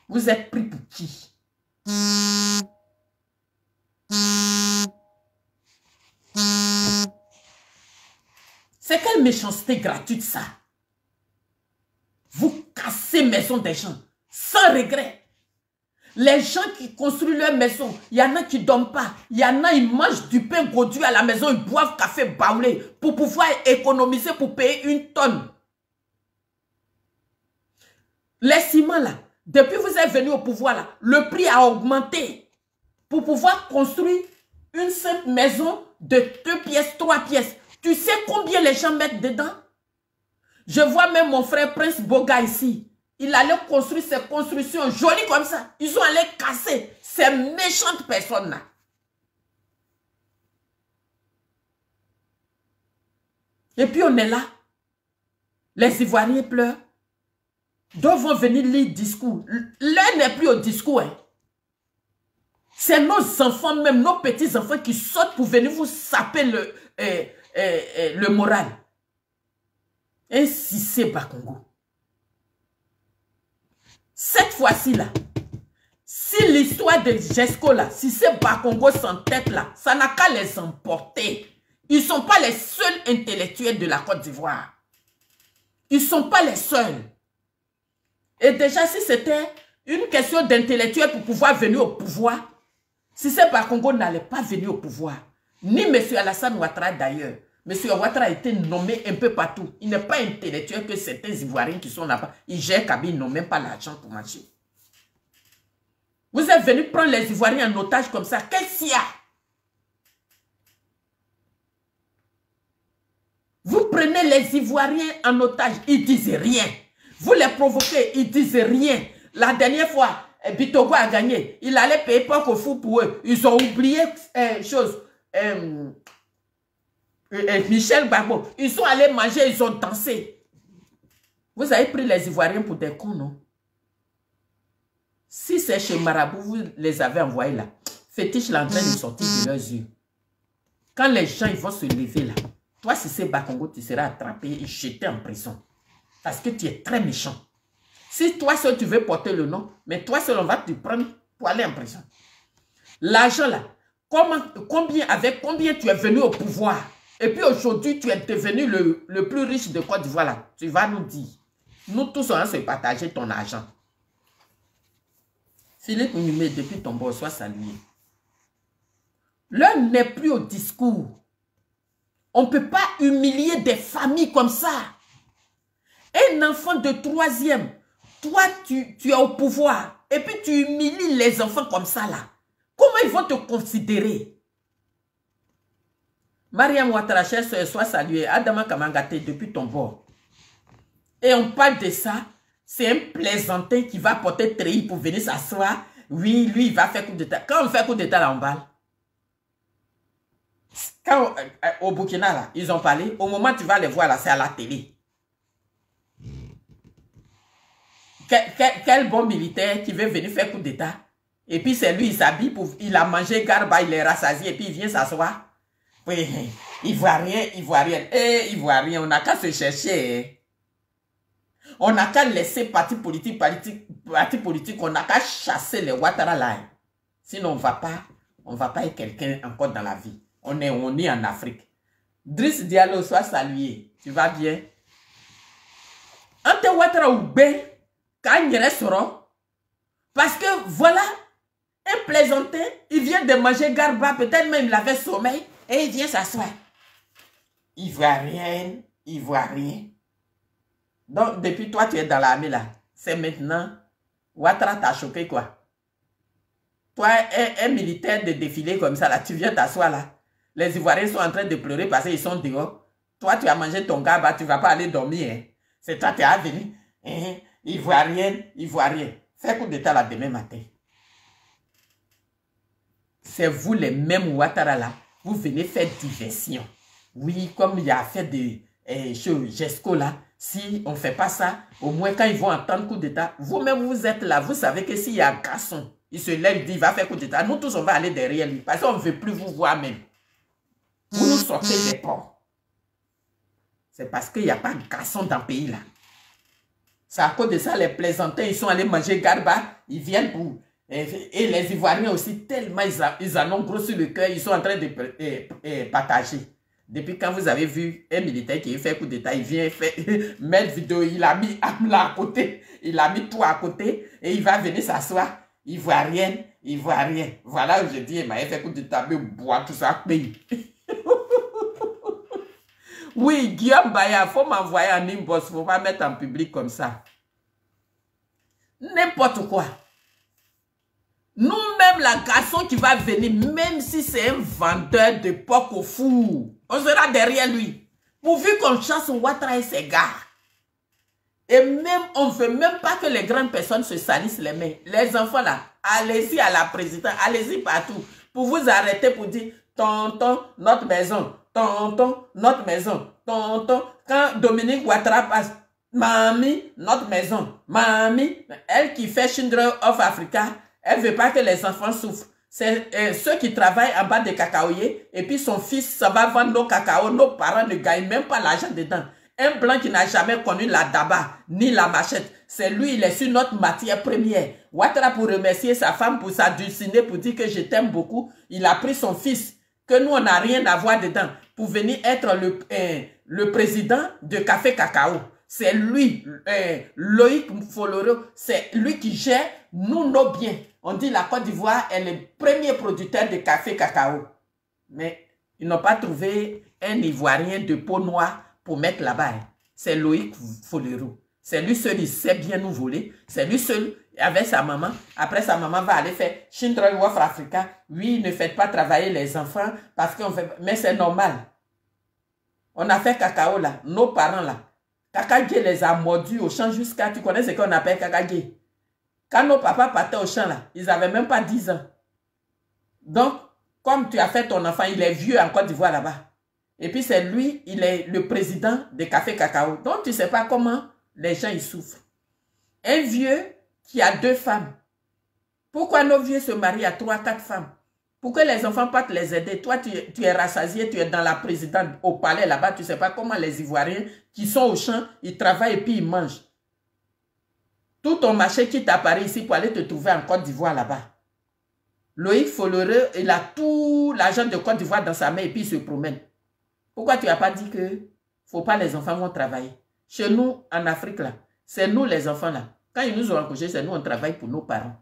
Vous êtes pris pour qui? C'est quelle méchanceté gratuite ça? Vous cassez maison des gens sans regret. Les gens qui construisent leur maison, il y en a qui ne dorment pas. Il y en a, ils mangent du pain produit à la maison, ils boivent café baoulé pour pouvoir économiser pour payer une tonne. Les ciments là, depuis que vous êtes venu au pouvoir là, le prix a augmenté pour pouvoir construire une simple maison de 2 pièces, 3 pièces. Tu sais combien les gens mettent dedans? Je vois même mon frère Prince Boga ici. Il allait construire ses constructions jolies comme ça. Ils sont allés casser ces méchantes personnes-là. Et puis on est là. Les Ivoiriens pleurent. D'autres vont venir lire discours. L'heure n'est plus au discours. Hein. C'est nos enfants, même nos petits-enfants qui sautent pour venir vous saper le moral. Et si c'est Bakongo. Cette fois-ci là, si l'histoire de Jesco là, si c'est Bakongo sans tête là, ça n'a qu'à les emporter. Ils ne sont pas les seuls intellectuels de la Côte d'Ivoire. Ils ne sont pas les seuls. Et déjà, si c'était une question d'intellectuel pour pouvoir venir au pouvoir, si c'est Bakongo n'allait pas venir au pouvoir, ni M. Alassane Ouattara d'ailleurs, M. Ouattara a été nommé un peu partout. Il n'est pas intellectuel que certains Ivoiriens qui sont là-bas. Ils gèrent Kabylie, ils n'ont même pas l'argent pour marcher. Vous êtes venus prendre les Ivoiriens en otage comme ça. Qu'est-ce qu'il y a? Vous prenez les Ivoiriens en otage, ils ne disent rien. Vous les provoquez, ils ne disent rien. La dernière fois, Bitogo a gagné. Il allait payer pas qu'au fou pour eux. Ils ont oublié chose. Michel Gbagbo, ils sont allés manger, ils ont dansé. Vous avez pris les Ivoiriens pour des cons, non? Si c'est chez Marabout, vous les avez envoyés là. Fétiche là en train de sortir de leurs yeux. Quand les gens ils vont se lever là, toi si c'est Bakongo, tu seras attrapé et jeté en prison. Parce que tu es très méchant. Si toi seul tu veux porter le nom, mais toi seul on va te prendre pour aller en prison. L'argent là, avec combien tu es venu au pouvoir? Et puis aujourd'hui, tu es devenu le plus riche de Côte d'Ivoire là. Tu vas nous dire. Nous tous, on va se partager ton argent. Philippe Numé, depuis ton bord, sois salué. L'heure n'est plus au discours. On ne peut pas humilier des familles comme ça. Un enfant de 3e, toi, tu es au pouvoir. Et puis tu humilies les enfants comme ça là. Comment ils vont te considérer? Mariam Ouattara, chère soeur, sois saluée. Adama Kamangate, depuis ton bord. Et on parle de ça. C'est un plaisantin qui va porter treillis pour venir s'asseoir. Oui, lui, il va faire coup d'état. Quand on fait coup d'état, là, on balle. Quand, au Burkina, là, ils ont parlé. Au moment où tu vas les voir, là, c'est à la télé. Quel bon militaire qui veut venir faire coup d'état. Et puis c'est lui, il s'habille, il a mangé garba, il est rassasié, et puis il vient s'asseoir. Oui, il voit rien, il voit rien. Eh, il voit rien, on n'a qu'à se chercher. On n'a qu'à laisser parti politique, on n'a qu'à chasser les Ouattara là. Sinon, on va pas être quelqu'un encore dans la vie. On est en Afrique. Driss Diallo, sois salué. Tu vas bien? Ante Ouattara ou bé, quand il restera, parce que voilà, un plaisantin, il vient de manger garba, peut-être même il avait sommeil, et il vient s'asseoir. Il voit rien, il voit rien. Donc, depuis toi, tu es dans l'armée là. C'est maintenant, Ouattara t'a choqué quoi? Toi, un militaire de défilé comme ça là, tu viens t'asseoir là. Les Ivoiriens sont en train de pleurer parce qu'ils sont dehors. Toi, tu as mangé ton garba, tu ne vas pas aller dormir. Hein. C'est toi qui es venu. Hein? Il voit rien, il voit rien. Fais coup d'état là demain matin. C'est vous les mêmes Ouattara là. Vous venez faire diversion. Oui, comme il y a fait de GESCO là. Si on ne fait pas ça, au moins quand ils vont entendre coup d'état, vous-même vous êtes là. Vous savez que s'il y a un garçon, il se lève, il dit, il va faire coup d'état. Nous tous, on va aller derrière lui. Parce qu'on ne veut plus vous voir même. Vous nous sortez des ports. C'est parce qu'il n'y a pas de garçon dans le pays là. C'est à cause de ça, les plaisantins, ils sont allés manger garba, ils viennent pour... Et les Ivoiriens aussi, tellement ils en ont gros sur le cœur, ils sont en train de partager. Depuis quand vous avez vu un militaire qui fait coup d'état, il vient mettre vidéo, il a mis là à côté, il a mis tout à côté, et il va venir s'asseoir, il voit rien, il voit rien. Voilà où je dis, il m'a fait coup d'état, mais bois tout ça, pays. Oui, Guillaume Baya, il faut m'envoyer un inbox, il ne faut pas mettre en public comme ça. N'importe quoi. Nous-mêmes, la garçon qui va venir, même si c'est un vendeur de porc au four, on sera derrière lui. Pourvu qu'on chasse Ouattara et ses gars. Et même, on ne veut même pas que les grandes personnes se salissent les mains. Les enfants là, allez-y à la présidente, allez-y partout. Pour vous arrêter pour dire, tonton, notre maison. Tonton, notre maison. Tonton, quand Dominique Ouattara passe, mamie, notre maison. Mamie, elle qui fait Children of Africa, elle ne veut pas que les enfants souffrent. C'est ceux qui travaillent en bas des cacaoyers et puis son fils, ça va vendre nos cacao. Nos parents ne gagnent même pas l'argent dedans. Un blanc qui n'a jamais connu la daba ni la machette, c'est lui, il est sur notre matière première. Ouattara, pour remercier sa femme pour sa dulcinée, pour dire que je t'aime beaucoup, il a pris son fils, que nous, on n'a rien à voir dedans, pour venir être le président de Café Cacao. C'est lui, Loïc Foloro, c'est lui qui gère nos biens. On dit la Côte d'Ivoire est le premier producteur de café cacao. Mais ils n'ont pas trouvé un Ivoirien de peau noire pour mettre là-bas. C'est Loïc Foloro. C'est lui seul, il sait bien nous voler. C'est lui seul, avec sa maman. Après, sa maman va aller faire Children of Africa. Oui, ne faites pas travailler les enfants parce qu'on fait... Mais c'est normal. On a fait cacao là, nos parents là. Kakagé les a mordus au champ jusqu'à... Tu connais ce qu'on appelle Kakagé? Quand nos papas partaient au champ là, ils n'avaient même pas 10 ans. Donc, comme tu as fait ton enfant, il est vieux en Côte d'Ivoire là-bas. Et puis c'est lui, il est le président de Café Cacao. Donc tu ne sais pas comment les gens ils souffrent. Un vieux qui a 2 femmes. Pourquoi nos vieux se marient à 3, 4 femmes? Pour que les enfants partent les aider. Toi, tu es rassasié, tu es dans la présidente au palais là-bas. Tu ne sais pas comment les Ivoiriens qui sont au champ, ils travaillent et puis ils mangent. Tout ton marché quitte à Paris ici pour aller te trouver en Côte d'Ivoire là-bas. Loïc Foloreux, il a tout l'argent de Côte d'Ivoire dans sa main et puis il se promène. Pourquoi tu n'as pas dit que ne faut pas les enfants vont travailler? Chez nous, en Afrique là, c'est nous les enfants là. Quand ils nous ont accouchés, c'est nous on travaille pour nos parents.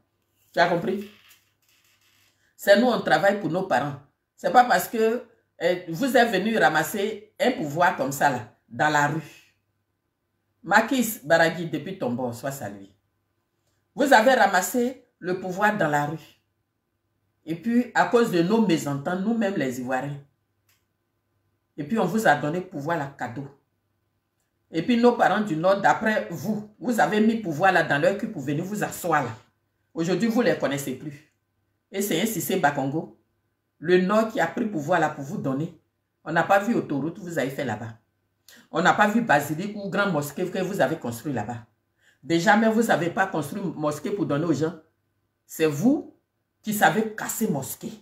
Tu as compris? C'est nous on travaille pour nos parents. C'est pas parce que vous êtes venu ramasser un pouvoir comme ça là, dans la rue. Makis Baragui, depuis ton bord, sois salué. Vous avez ramassé le pouvoir dans la rue. Et puis, à cause de nos mésententes, nous-mêmes les Ivoiriens, Et puis on vous a donné pouvoir là, cadeau. Et puis nos parents du Nord, d'après vous, vous avez mis pouvoir là dans leur cul pour venir vous asseoir là. Aujourd'hui, vous ne les connaissez plus. Et c'est un Cissé Bakongo, le Nord qui a pris pouvoir là pour vous donner. On n'a pas vu autoroute, vous avez fait là-bas. On n'a pas vu basilique ou grande mosquée que vous avez construit là-bas. Déjà, même vous n'avez pas construit mosquée pour donner aux gens. C'est vous qui savez casser mosquée.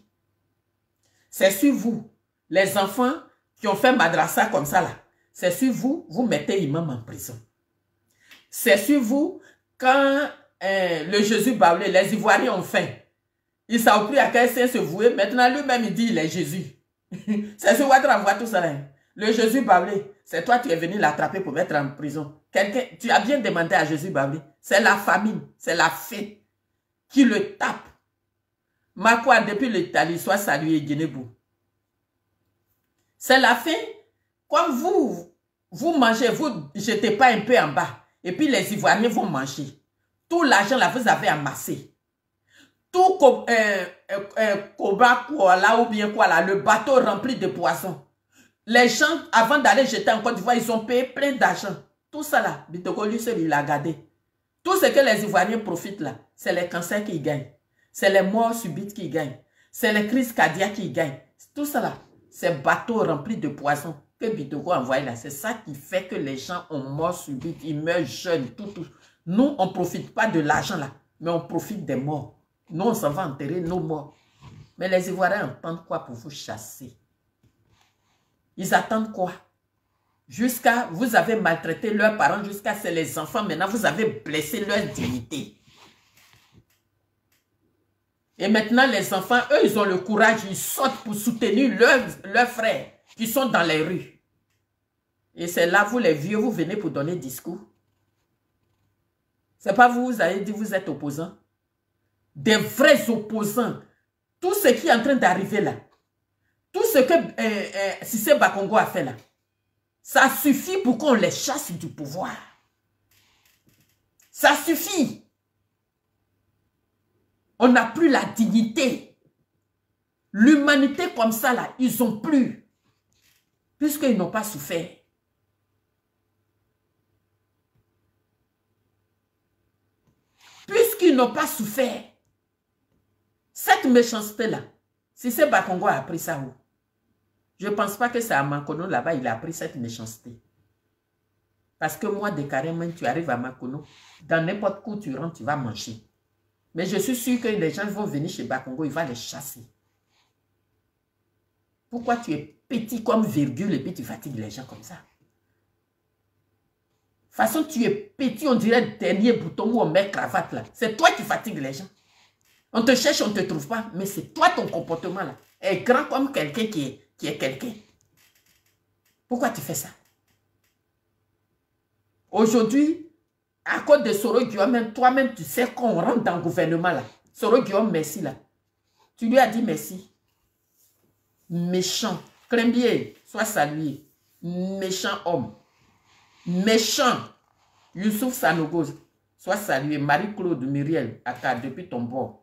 C'est sur vous, les enfants qui ont fait madrasa comme ça là. C'est sur vous, vous mettez imam en prison. C'est sur vous, quand le Jésus Baoulé, les Ivoiriens ont faim. Ils savent plus à quel saint se vouer. Maintenant, lui-même, il dit il est Jésus. C'est sur Ouattara, voit tout ça là. Le Jésus Baoulé, c'est toi qui es venu l'attraper pour mettre en prison. Tu as bien demandé à Jésus Baoulé. C'est la famine, c'est la faim qui le tape. Makwa, depuis l'Italie, soit salué Guinée-Bou. C'est la faim. Quand vous mangez, vous ne jetez pas un peu en bas. Et puis les Ivoiriens vont manger. Tout l'argent là, vous avez amassé. Tout Koba, quoi, là, ou bien quoi, là, le bateau rempli de poissons. Les gens, avant d'aller jeter en Côte d'Ivoire, ils ont payé plein d'argent. Tout ça là, Bitoko, lui seul, il a gardé. Tout ce que les Ivoiriens profitent là, c'est les cancers qui gagnent. C'est les morts subites qui gagnent. C'est les crises cardiaques qui gagnent. Tout ça là, c'est bateau rempli de poissons que Bitoko a envoyé là. C'est ça qui fait que les gens ont mort subite, ils meurent jeunes, tout. Nous, on ne profite pas de l'argent là, mais on profite des morts. Nous, on s'en va enterrer nos morts. Mais les Ivoiriens entendent quoi pour vous chasser? Ils attendent quoi? Jusqu'à, vous avez maltraité leurs parents, jusqu'à c'est les enfants. Maintenant, vous avez blessé leur dignité. Et maintenant, les enfants, eux, ils ont le courage, ils sortent pour soutenir leurs frères qui sont dans les rues. Et c'est là, vous les vieux, vous venez pour donner discours. C'est pas vous, vous avez dit, vous êtes opposants. Des vrais opposants. Tout ce qui est en train d'arriver là, tout ce que Cissé Bakongo a fait là, ça suffit pour qu'on les chasse du pouvoir. Ça suffit. On n'a plus la dignité. L'humanité comme ça là, ils n'ont plus. Puisqu'ils n'ont pas souffert. Puisqu'ils n'ont pas souffert. Cette méchanceté-là, Cissé Bakongo a appris ça où? Je ne pense pas que c'est à Makono, là-bas, il a appris cette méchanceté. Parce que moi, de carrément, tu arrives à Makono, dans n'importe où tu rentres, tu vas manger. Mais je suis sûr que les gens vont venir chez Bakongo, il va les chasser. Pourquoi tu es petit comme virgule et puis tu fatigues les gens comme ça? De toute façon, tu es petit, on dirait le dernier bouton où on met cravate là. C'est toi qui fatigues les gens. On te cherche, on ne te trouve pas, mais c'est toi ton comportement là. Est grand comme quelqu'un qui est quelqu'un. Pourquoi tu fais ça? Aujourd'hui, à cause de Soro Guillaume, toi-même, tu sais qu'on rentre dans le gouvernement là. Soro Guillaume, merci là. Tu lui as dit merci. Méchant. Krembier, sois salué. Méchant homme. Méchant. Youssouf Sanogo, sois salué. Marie-Claude Muriel, Aka, depuis ton bord.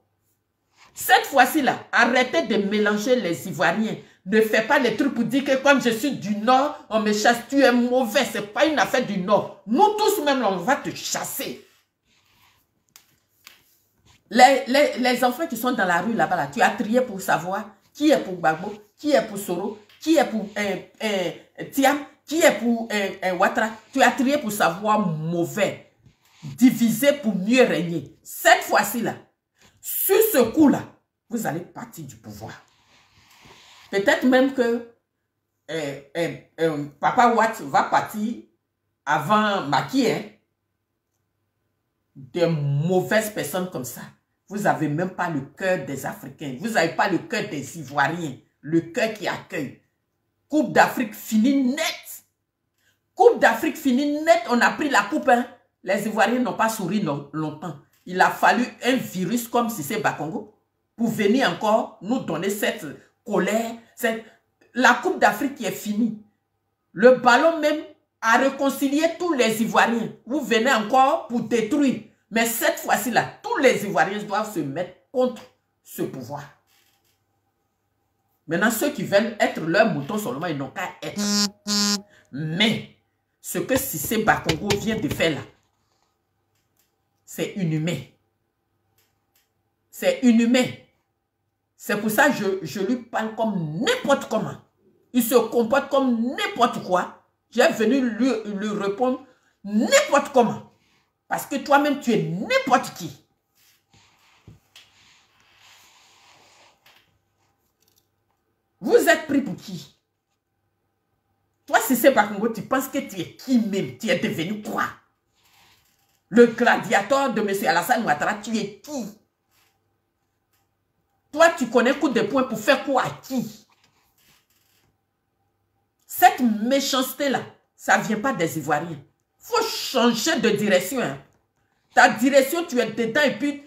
Cette fois-ci là, arrêtez de mélanger les Ivoiriens. Ne fais pas les trucs pour dire que comme je suis du Nord, on me chasse. Tu es mauvais, ce n'est pas une affaire du Nord. Nous tous même, on va te chasser. Les enfants qui sont dans la rue là-bas, là, tu as trié pour savoir qui est pour Gbagbo, qui est pour Soro, qui est pour Thiam, qui est pour Ouattara. Tu as trié pour savoir mauvais. Diviser pour mieux régner. Cette fois-ci là, sur ce coup-là, vous allez partir du pouvoir. Peut-être même que Papa Watt va partir avant Macky. Hein? Des mauvaises personnes comme ça. Vous n'avez même pas le cœur des Africains. Vous n'avez pas le cœur des Ivoiriens. Le cœur qui accueille. Coupe d'Afrique finie net. Coupe d'Afrique finie net. On a pris la coupe. Hein? Les Ivoiriens n'ont pas souri longtemps. Il a fallu un virus comme Cissé Bakongo pour venir encore nous donner cette colère. La Coupe d'Afrique qui est finie. Le ballon même a réconcilié tous les Ivoiriens. Vous venez encore pour détruire. Mais cette fois-ci là, tous les Ivoiriens doivent se mettre contre ce pouvoir. Maintenant, ceux qui veulent être leurs moutons seulement, ils n'ont qu'à être. Mais, ce que Cissé Bakongo vient de faire là, c'est inhumain. C'est inhumain. C'est pour ça que je lui parle comme n'importe comment. Il se comporte comme n'importe quoi. J'ai venu lui répondre n'importe comment. Parce que toi-même, tu es n'importe qui. Vous êtes pris pour qui? Toi, si c'est Bakongo, tu penses que tu es qui même? Tu es devenu quoi? Le gladiateur de M. Alassane Ouattara, tu es qui? Toi, tu connais coup de poing pour faire quoi à qui? Cette méchanceté-là, ça ne vient pas des Ivoiriens. Il faut changer de direction. Hein. Ta direction, tu es dedans et puis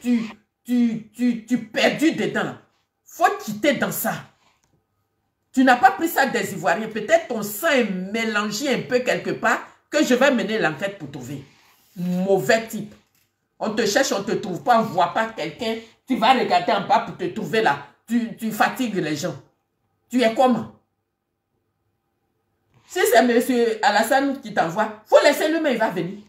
tu perdu dedans. Il faut quitter dans ça. Tu n'as pas pris ça des Ivoiriens. Peut-être ton sang est mélangé un peu quelque part que je vais mener l'enquête pour trouver. Mauvais type. On te cherche, on ne te trouve pas, on ne voit pas quelqu'un. Tu vas regarder en bas pour te trouver là. Tu fatigues les gens. Tu es comment? Si c'est M. Alassane qui t'envoie, il faut laisser lui-même, il va venir.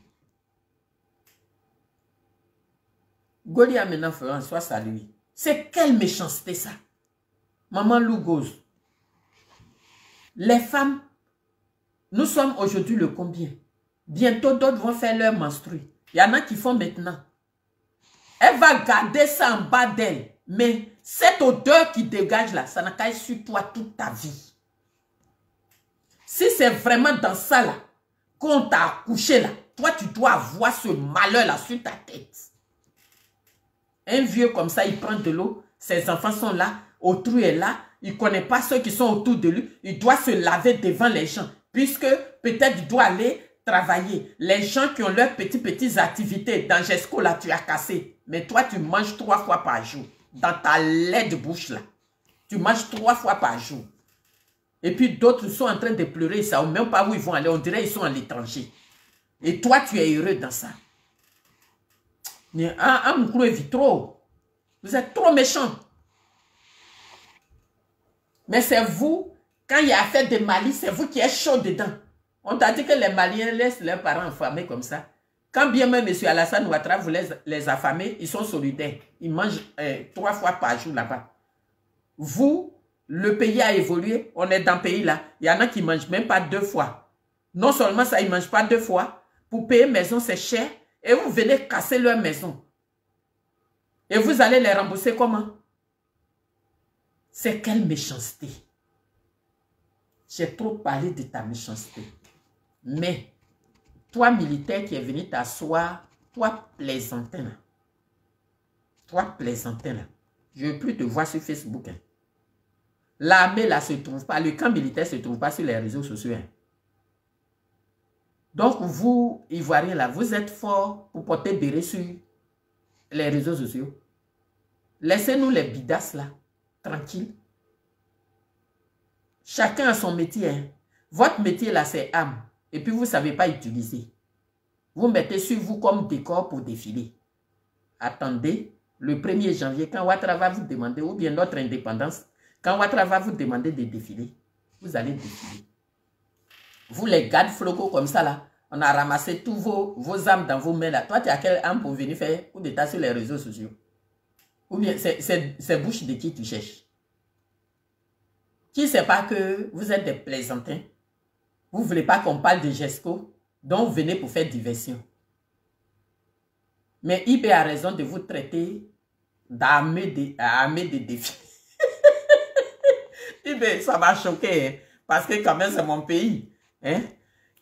Golia maintenant fera soit salué. C'est quelle méchanceté ça? Maman Lougose. Les femmes, nous sommes aujourd'hui le combien? Bientôt d'autres vont faire leur menstru. Il y en a qui font maintenant. Elle va garder ça en bas d'elle. Mais cette odeur qui dégage là, ça n'a qu'à être sur toi toute ta vie. Si c'est vraiment dans ça là, qu'on t'a accouché là, toi tu dois avoir ce malheur là sur ta tête. Un vieux comme ça, il prend de l'eau, ses enfants sont là, autrui est là, il ne connaît pas ceux qui sont autour de lui, il doit se laver devant les gens, puisque peut-être il doit aller travailler. Les gens qui ont leurs petites activités, dans Gesco là, tu as cassé. Mais toi, tu manges 3 fois par jour, dans ta laide bouche là. Tu manges 3 fois par jour. Et puis d'autres sont en train de pleurer, ils ne savent même pas où ils vont aller, on dirait qu'ils sont à l'étranger. Et toi, tu es heureux dans ça. Vous êtes trop méchants. Mais c'est vous, quand il y a affaire de malice, c'est vous qui êtes chaud dedans. On t'a dit que les Maliens laissent leurs parents affamés comme ça. Quand bien même M. Alassane Ouattara vous les affamer, ils sont solidaires. Ils mangent 3 fois par jour là-bas. Vous, le pays a évolué, on est dans le pays là. Il y en a qui ne mangent même pas 2 fois. Non seulement ça, ils ne mangent pas 2 fois. Pour payer maison, c'est cher. Et vous venez casser leur maison. Et vous allez les rembourser comment? C'est quelle méchanceté? J'ai trop parlé de ta méchanceté. Mais, toi militaire qui est venu t'asseoir, toi plaisantin là. Toi plaisantin là. Je ne veux plus te voir sur Facebook. Hein. L'armée là se trouve pas, le camp militaire ne se trouve pas sur les réseaux sociaux. Hein. Donc vous, Ivoiriens là, vous êtes forts pour porter béret sur les réseaux sociaux. Laissez-nous les bidasses là, tranquille. Chacun a son métier. Hein. Votre métier là, c'est âme. Et puis vous ne savez pas utiliser. Vous mettez sur vous comme décor pour défiler. Attendez, le 1er janvier, quand Ouattara va vous demander, ou bien notre indépendance, quand Ouattara va vous demander de défiler, vous allez défiler. Vous les gardes flocos comme ça là, on a ramassé tous vos âmes dans vos mains là. Toi, tu as quelle âme pour venir faire coup d'état sur les réseaux sociaux? Ou bien c'est bouche de qui tu cherches? Qui ne sait pas que vous êtes des plaisantins? Vous ne voulez pas qu'on parle de Gesco, donc vous venez pour faire diversion. Mais IB a raison de vous traiter d'armée de défi. IB, ça m'a choqué, hein, parce que quand même c'est mon pays. Hein?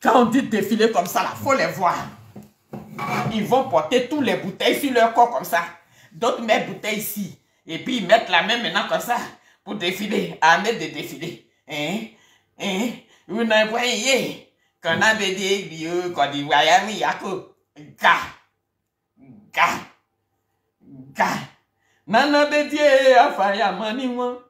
Quand on dit défiler comme ça, il faut les voir. Ils vont porter tous les bouteilles sur leur corps comme ça. D'autres mettent bouteilles ici. Et puis ils mettent la main maintenant comme ça pour défiler, armée de défiler. Hein? Hein? Vous n'avez pas yé. Quand on a dit, quand il voit il y a que ga. Nana bédié, afaya manima.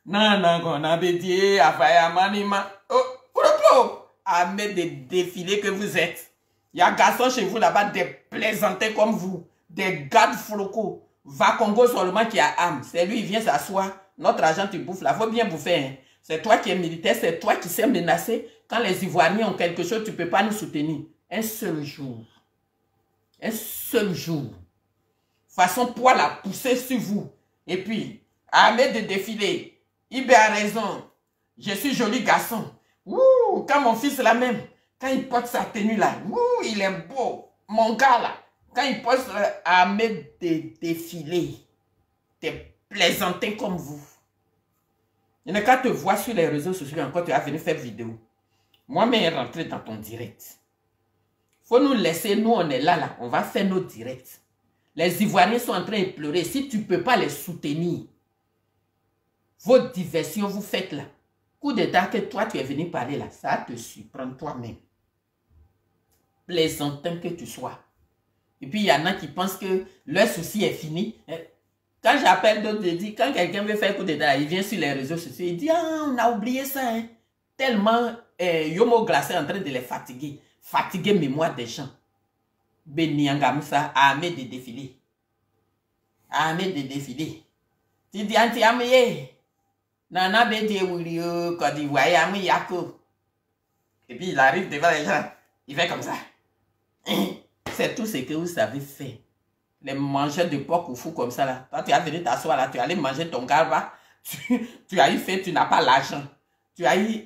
Nana qu'on a bédié, afaya manima. Oh, propos. Armée de défilés que vous êtes. Il y a garçons chez vous là-bas, des plaisantins comme vous. Des gardes flocos. Va Congo seulement qui a âme. C'est lui, il vient s'asseoir. Notre argent, tu bouffes là. Il faut bien bouffer. Hein. C'est toi qui es militaire, c'est toi qui sais menacer. Quand les Ivoiriens ont quelque chose, tu ne peux pas nous soutenir. Un seul jour. Un seul jour. Façon poil à pousser sur vous. Et puis, arrête de défiler. Ibé a raison. Je suis joli garçon. Ouh, quand mon fils là même, quand il porte sa tenue là, ouh, il est beau. Mon gars là, quand il porte arrête de défiler. T'es plaisantin comme vous. Il n'y a qu'à te voir sur les réseaux sociaux encore, tu vas venir faire vidéo. Moi-même, rentrer dans ton direct. Faut nous laisser, nous on est là, on va faire nos directs. Les Ivoiriens sont en train de pleurer. Si tu ne peux pas les soutenir, vos diversions, vous faites là. Coup d'état que toi, tu es venu parler là, ça te surprend toi-même. Plaisantin que tu sois. Et puis, il y en a qui pensent que leur souci est fini. Quand j'appelle d'autres, je dis, quand quelqu'un veut faire coup d'état, il vient sur les réseaux sociaux, il dit, ah, on a oublié ça. Hein. Tellement, Yomo Glacé est en train de les fatiguer. Fatiguer mémoire des gens. Beniangamoussa, armé de défilé. Armé de défilé. Tu dis, anti-amé, nana bédé ourio, quand il voit amé yako. Et puis il arrive devant les gens, il fait comme ça. C'est tout ce que vous savez faire. Les mangeurs de porc ou fou comme ça là. Toi, tu as venu t'asseoir là, tu allais manger ton garba. Tu as eu fait, tu n'as pas l'argent. Tu as eu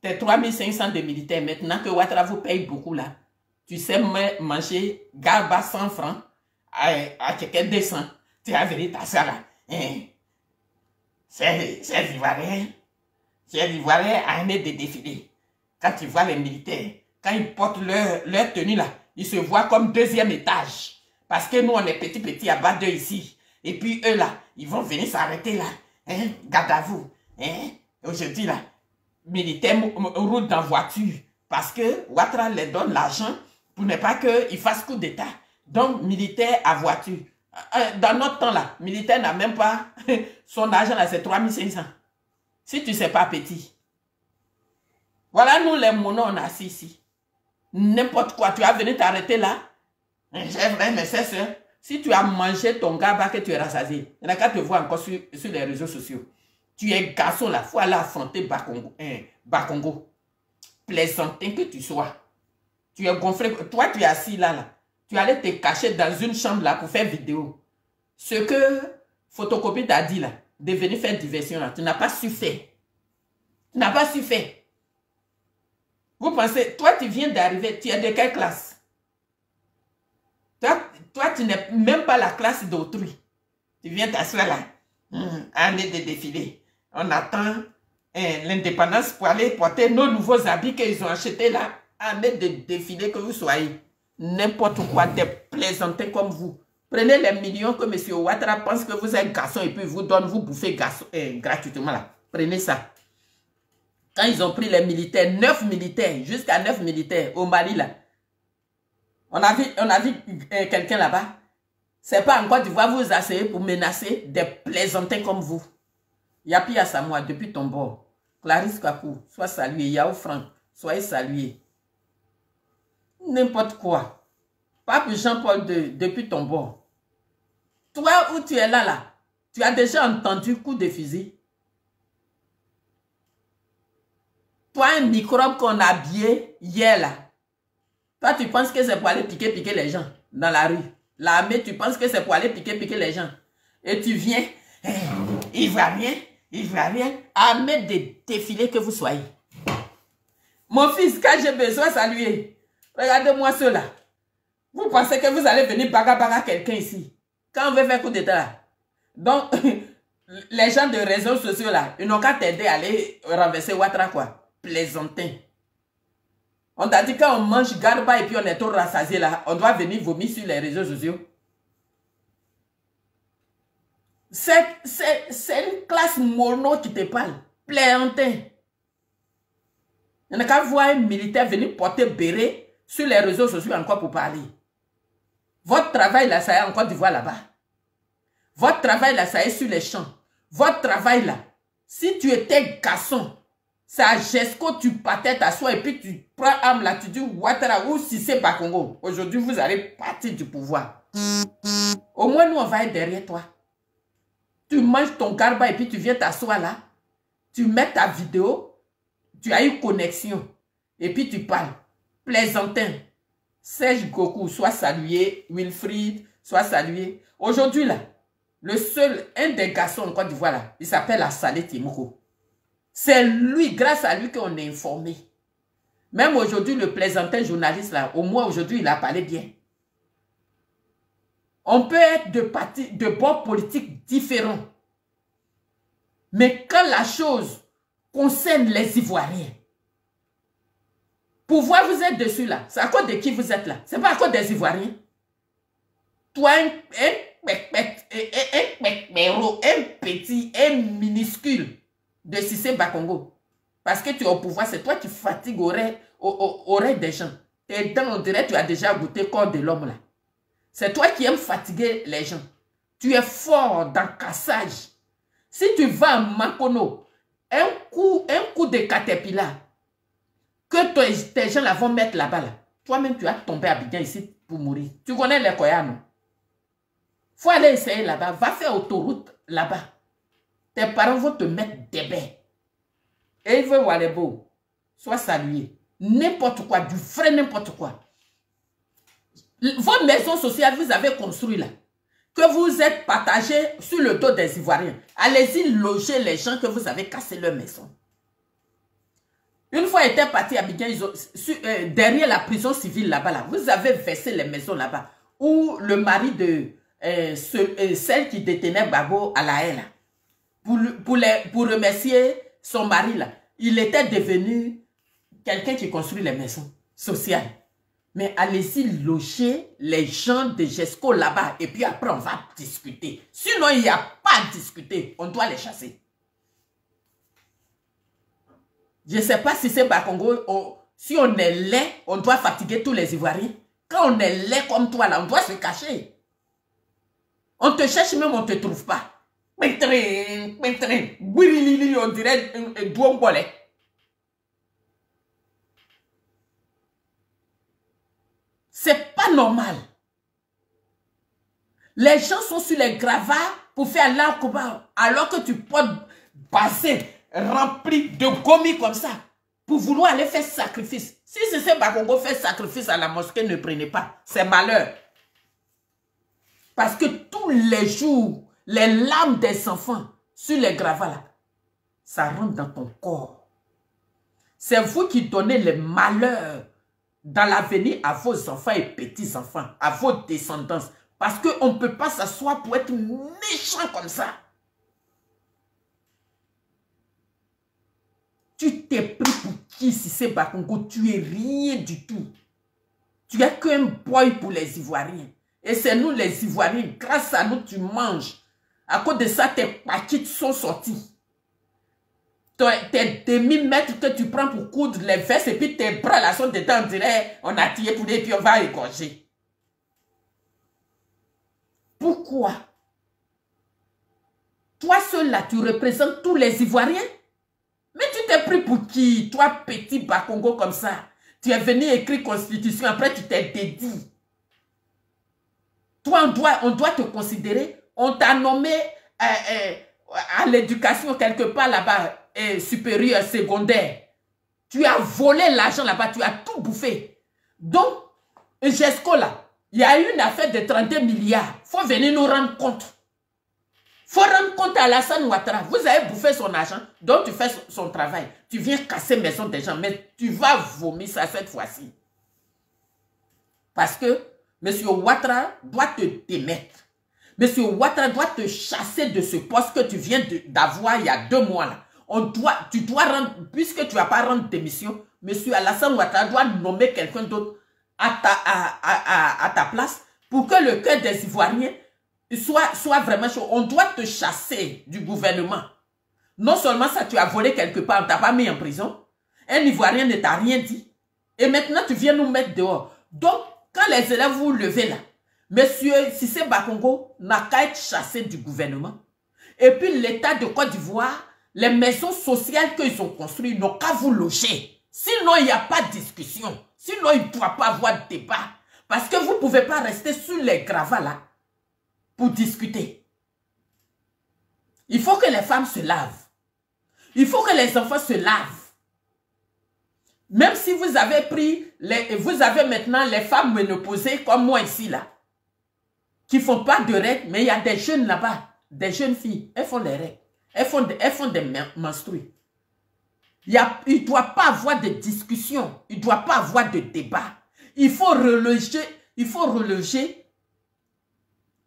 tes 3500 de militaires. Maintenant que Ouattara vous paye beaucoup là. Tu sais manger garba 100 francs à quelqu'un 200. Tu as venu t'asseoir là. C'est Ivoirien. C'est Ivoirien armé de défilé. Quand tu vois les militaires, quand ils portent leur tenue là, ils se voient comme deuxième étage. Parce que nous, on est petits à bas d'eux ici. Et puis eux là, ils vont venir s'arrêter là. Hein? Garde à vous. Hein? Aujourd'hui là, militaires roulent dans voiture. Parce que Ouattara les donne l'argent pour ne pas qu'ils fassent coup d'état. Donc, militaire à voiture. Dans notre temps là, militaire n'a même pas son argent là, c'est 3500. Si tu ne sais pas petit. Voilà nous les monos, on a assis ici. N'importe quoi, tu as venu t'arrêter là. J'ai vrai, mais c'est ça. Si tu as mangé ton gaba que tu es rassasié, il n'y a qu'à te voir encore sur les réseaux sociaux. Tu es garçon là, il faut aller affronter Bakongo. Plaisantin que tu sois. Tu es gonflé. Toi, tu es assis là. Tu allais te cacher dans une chambre là pour faire vidéo. Ce que Photocopie t'a dit là, de venir faire diversion là, tu n'as pas su faire. Tu n'as pas su faire. Vous pensez, toi tu viens d'arriver, tu es de quelle classe? Toi tu n'es même pas la classe d'autrui. Tu viens t'asseoir là, année de défilé. On attend l'indépendance pour aller porter nos nouveaux habits qu'ils ont achetés là, année de défilé que vous soyez. N'importe quoi, des plaisantins comme vous. Prenez les millions que M. Ouattara pense que vous êtes garçon et puis vous donne, vous bouffez gratuitement là. Prenez ça. Quand ils ont pris les militaires, 9 militaires, jusqu'à 9 militaires au Mali là. On a vu quelqu'un là-bas. C'est pas en Côte d'Ivoire, vous asseyez pour menacer des plaisantins comme vous. Yapi Asamoah, depuis ton bord. Clarisse Kakou, sois salué. Yao Franck, soyez salué. N'importe quoi. Pape Jean-Paul II, depuis ton bord. Toi où tu es là, tu as déjà entendu coup de fusil. Toi, un microbe qu'on a habillé hier là. Toi, tu penses que c'est pour aller piquer les gens dans la rue. L'armée, tu penses que c'est pour aller piquer les gens. Et tu viens, Ivoirien, armé de défilés que vous soyez. Mon fils, quand j'ai besoin de saluer, regardez-moi cela. Vous pensez que vous allez venir baga quelqu'un ici. Quand on veut faire coup d'état là. Donc, les gens de réseaux sociaux là, ils n'ont qu'à t'aider à aller renverser Ouattara quoi. Plaisantin. On t'a dit quand on mange garba et puis on est trop rassasié là, on doit venir vomir sur les réseaux sociaux. C'est une classe mono qui te parle. Plaisantin. Il n'y a qu'à voir un militaire venir porter béret sur les réseaux sociaux encore pour parler. Votre travail là, ça est encore d'Ivoire là-bas. Votre travail là, ça est sur les champs. Votre travail là, si tu étais garçon, c'est à Gesco, tu partais t'asseoir et puis tu prends âme là, tu dis Ouattara ou Cissé Bakongo. Aujourd'hui, vous allez partir du pouvoir. Au moins, nous, on va être derrière toi. Tu manges ton garba et puis tu viens t'asseoir là. Tu mets ta vidéo. Tu as une connexion. Et puis tu parles. Plaisantin. Serge Goku, soit salué. Wilfried, soit salué. Aujourd'hui là, un des garçons en Côte d'Ivoire là, il s'appelle Assalé Timoko. C'est lui, grâce à lui qu'on est informé. Même aujourd'hui, le plaisantin journaliste là, au moins aujourd'hui, il a parlé bien. On peut être de bords politiques différents. Mais quand la chose concerne les Ivoiriens, pouvoir vous êtes dessus là, c'est à cause de qui vous êtes là? C'est pas à cause des Ivoiriens. Toi, un petit, un minuscule de Cissé Bakongo. Parce que tu es au pouvoir, c'est toi qui fatigues oreilles des gens. Tes dents, on dirait que tu as déjà goûté le corps de l'homme là. C'est toi qui aimes fatiguer les gens. Tu es fort dans le cassage. Si tu vas à Makono, un coup de caterpillar, que tes gens là vont mettre là-bas là. Toi-même, tu as tombé à Abidjan ici pour mourir. Tu connais les Koya, non? Faut aller essayer là-bas. Va faire autoroute là-bas. Tes parents vont te mettre des bains. Et ils veulent voir les beaux. Sois salué. N'importe quoi, du vrai n'importe quoi. Vos maisons sociales, vous avez construit là, que vous êtes partagés sur le dos des Ivoiriens. Allez-y loger les gens que vous avez cassé leur maison. Une fois était parti à Abidjan, derrière la prison civile là-bas, là, vous avez versé les maisons là-bas, où le mari de celle qui détenait Babo à la haie, pour remercier son mari, là, il était devenu quelqu'un qui construit les maisons sociales. Mais allez-y loger les gens de GESCO là-bas et puis après on va discuter. Sinon, il n'y a pas à discuter. On doit les chasser. Je ne sais pas si c'est Bakongo, si on est laid, on doit fatiguer tous les Ivoiriens. Quand on est laid comme toi là, on doit se cacher. On te cherche même, on ne te trouve pas. On dirait un douangolet. C'est pas normal. Les gens sont sur les gravats pour faire l'arc-en-bas alors que tu portes bassin rempli de gomis comme ça pour vouloir aller faire sacrifice. Si c'est Bakongo fait sacrifice à la mosquée, ne prenez pas. C'est malheur. Parce que tous les jours, les larmes des enfants sur les gravats là, ça rentre dans ton corps. C'est vous qui donnez le malheur dans l'avenir à vos enfants et petits-enfants, à vos descendants. Parce qu'on ne peut pas s'asseoir pour être méchant comme ça. Tu t'es pris pour qui si c'est Bakongo? Tu es rien du tout. Tu es qu'un boy pour les Ivoiriens. Et c'est nous les Ivoiriens, grâce à nous tu manges. À cause de ça, tes paquettes sont sortis. Tes demi-mètres que tu prends pour coudre les fesses et puis tes bras là sont dedans, on dirait on a tiré pour et puis on va égorger. Pourquoi? Toi seul là, tu représentes tous les Ivoiriens? Mais tu t'es pris pour qui? Toi petit Bakongo comme ça. Tu es venu écrire constitution, après tu t'es dédié. Toi on doit te considérer. On t'a nommé à l'éducation quelque part là-bas. Supérieur, secondaire. Tu as volé l'argent là-bas, tu as tout bouffé. Donc, GESCO là, il y a eu une affaire de 32 milliards. Il faut venir nous rendre compte. Il faut rendre compte à Alassane Ouattara. Vous avez bouffé son argent, donc tu fais son travail. Tu viens casser maison des gens, mais tu vas vomir ça cette fois-ci. Parce que M. Ouattara doit te démettre. M. Ouattara doit te chasser de ce poste que tu viens d'avoir il y a 2 mois là. Tu dois rendre, puisque tu ne vas pas rendre démission, M. Alassane Ouattara doit nommer quelqu'un d'autre à ta place pour que le cœur des Ivoiriens soit vraiment chaud. On doit te chasser du gouvernement. Non seulement ça, tu as volé quelque part, on ne t'a pas mis en prison. Un Ivoirien ne t'a rien dit. Et maintenant, tu viens nous mettre dehors. Donc, quand les élèves vous levez là, M. Cissé Bakongo n'a qu'à être chassé du gouvernement. Et puis l'État de Côte d'Ivoire, les maisons sociales qu'ils ont construites n'ont qu'à vous loger. Sinon, il n'y a pas de discussion. Sinon, il ne pourra pas avoir de débat. Parce que vous ne pouvez pas rester sur les gravats là pour discuter. Il faut que les femmes se lavent. Il faut que les enfants se lavent. Même si vous avez pris, vous avez maintenant les femmes ménopausées comme moi ici, là, qui ne font pas de règles, mais il y a des jeunes là-bas, des jeunes filles, elles font les règles. Elles font des menstrues. Il ne doit pas avoir de discussion, il ne doit pas avoir de débat. Il faut reloger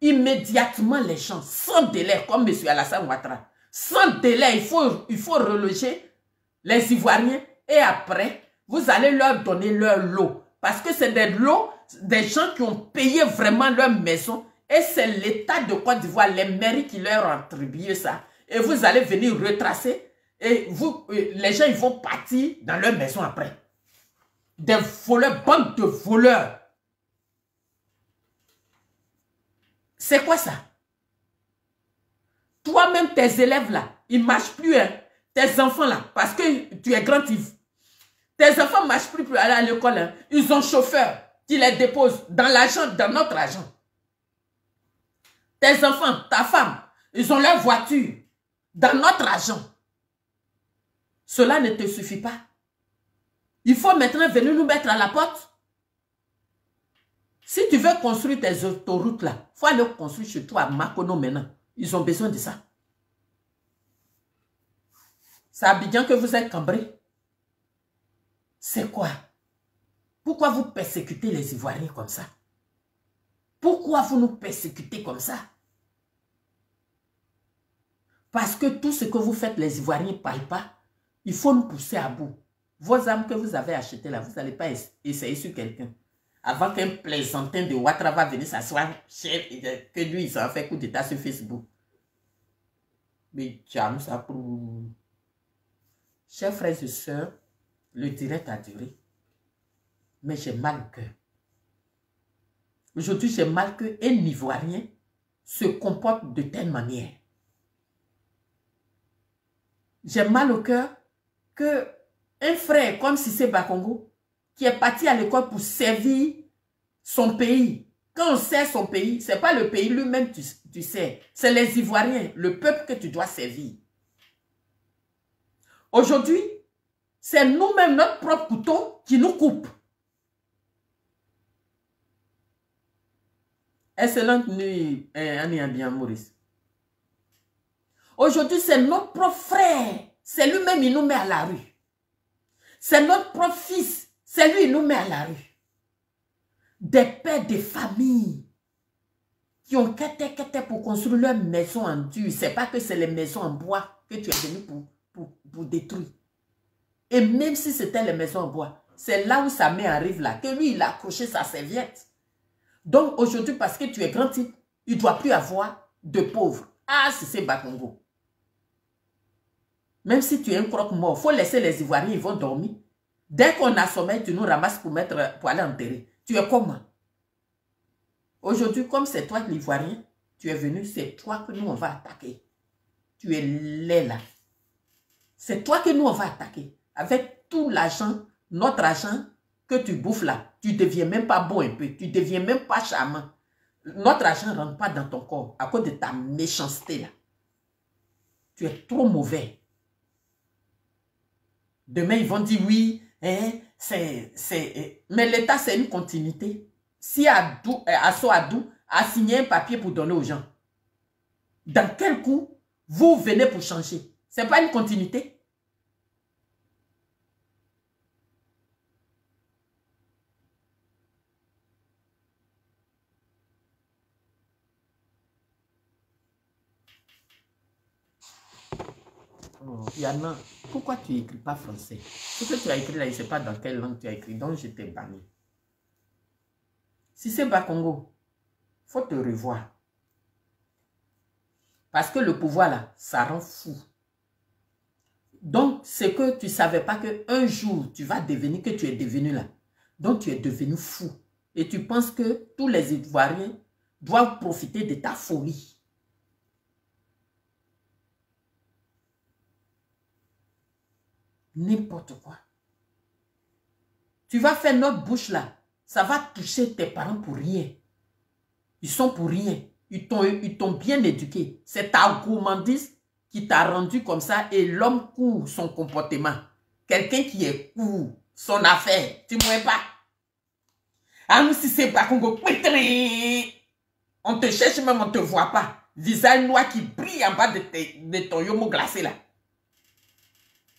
immédiatement les gens, sans délai, comme M. Alassane Ouattara. Sans délai, il faut reloger les Ivoiriens et après, vous allez leur donner leur lot. Parce que c'est des lots, des gens qui ont payé vraiment leur maison et c'est l'État de Côte d'Ivoire, les mairies qui leur ont attribué ça. Et vous allez venir retracer et les gens ils vont partir dans leur maison après. Des voleurs, bande de voleurs. C'est quoi ça? Toi-même, tes élèves là, ils ne marchent plus, hein? Tes enfants là, parce que tu es grand Yves. Tes enfants ne marchent plus pour aller à l'école. Hein? Ils ont chauffeur qui les dépose dans l'argent, dans notre argent. Tes enfants, ta femme, ils ont leur voiture dans notre argent. Cela ne te suffit pas. Il faut maintenant venir nous mettre à la porte. Si tu veux construire tes autoroutes là, il faut aller construire chez toi à Makono maintenant. Ils ont besoin de ça. C'est à Abidjan que vous êtes cambrés. C'est quoi? Pourquoi vous persécutez les Ivoiriens comme ça? Pourquoi vous nous persécutez comme ça? Parce que tout ce que vous faites, les Ivoiriens ne parlent pas. Il faut nous pousser à bout. Vos armes que vous avez achetées là, vous n'allez pas essayer sur quelqu'un. Avant qu'un plaisantin de Ouattara va venir s'asseoir, que lui, il s'en fait coup d'état sur Facebook. Mais tiens, ça pour... Chers frères et sœurs, le direct a duré. Mais j'ai mal au cœur. Aujourd'hui, j'ai mal qu'un Ivoirien se comporte de telle manière. J'ai mal au cœur qu'un frère comme Cissé Bakongo, qui est parti à l'école pour servir son pays. Quand on sert son pays, ce n'est pas le pays lui-même tu sers. C'est les Ivoiriens, le peuple que tu dois servir. Aujourd'hui, c'est nous-mêmes, notre propre couteau, qui nous coupe. Excellente nuit, Annie bien Maurice. Aujourd'hui, c'est notre propre frère. C'est lui-même, il nous met à la rue. C'est notre propre fils. C'est lui, il nous met à la rue. Des pères de famille qui ont quitté pour construire leur maison en dur. Ce n'est pas que c'est les maisons en bois que tu es venu pour détruire. Et même si c'était les maisons en bois, c'est là où sa mère arrive là, que lui, il a accroché sa serviette. Donc aujourd'hui, parce que tu es grand type, il ne doit plus avoir de pauvres. Ah, c'est Bakongo. Même si tu es un croque-mort, il faut laisser les Ivoiriens, ils vont dormir. Dès qu'on a sommeil, tu nous ramasses pour aller enterrer. Tu es comment? Aujourd'hui, comme c'est toi l'Ivoirien, tu es venu, c'est toi que nous on va attaquer. Tu es laid là. C'est toi que nous on va attaquer. Avec tout l'argent, notre argent que tu bouffes là, tu ne deviens même pas bon un peu. Tu ne deviens même pas charmant. Notre argent ne rentre pas dans ton corps à cause de ta méchanceté là. Tu es trop mauvais. Demain, ils vont dire oui, hein, mais l'État, c'est une continuité. Si Asso Adou a signé un papier pour donner aux gens, dans quel coup vous venez pour changer? Ce n'est pas une continuité. Oh, Yana, pourquoi tu n'écris pas français? Ce que tu as écrit là, je ne sais pas dans quelle langue tu as écrit, donc je t'ai banni. Si c'est Bakongo, il faut te revoir. Parce que le pouvoir là, ça rend fou. Donc, c'est que tu ne savais pas qu'un jour, tu vas devenir, que tu es devenu là. Donc, tu es devenu fou. Et tu penses que tous les Ivoiriens doivent profiter de ta folie. N'importe quoi. Tu vas faire notre bouche là. Ça va toucher tes parents pour rien. Ils sont pour rien. Ils t'ont bien éduqué. C'est ta gourmandise qui t'a rendu comme ça et l'homme court son comportement. Quelqu'un qui est court, son affaire, tu ne vois pas. Ah, nous, si c'est pas Congo, on te cherche même, on ne te voit pas. Visage noir qui brille en bas de ton yomo glacé là.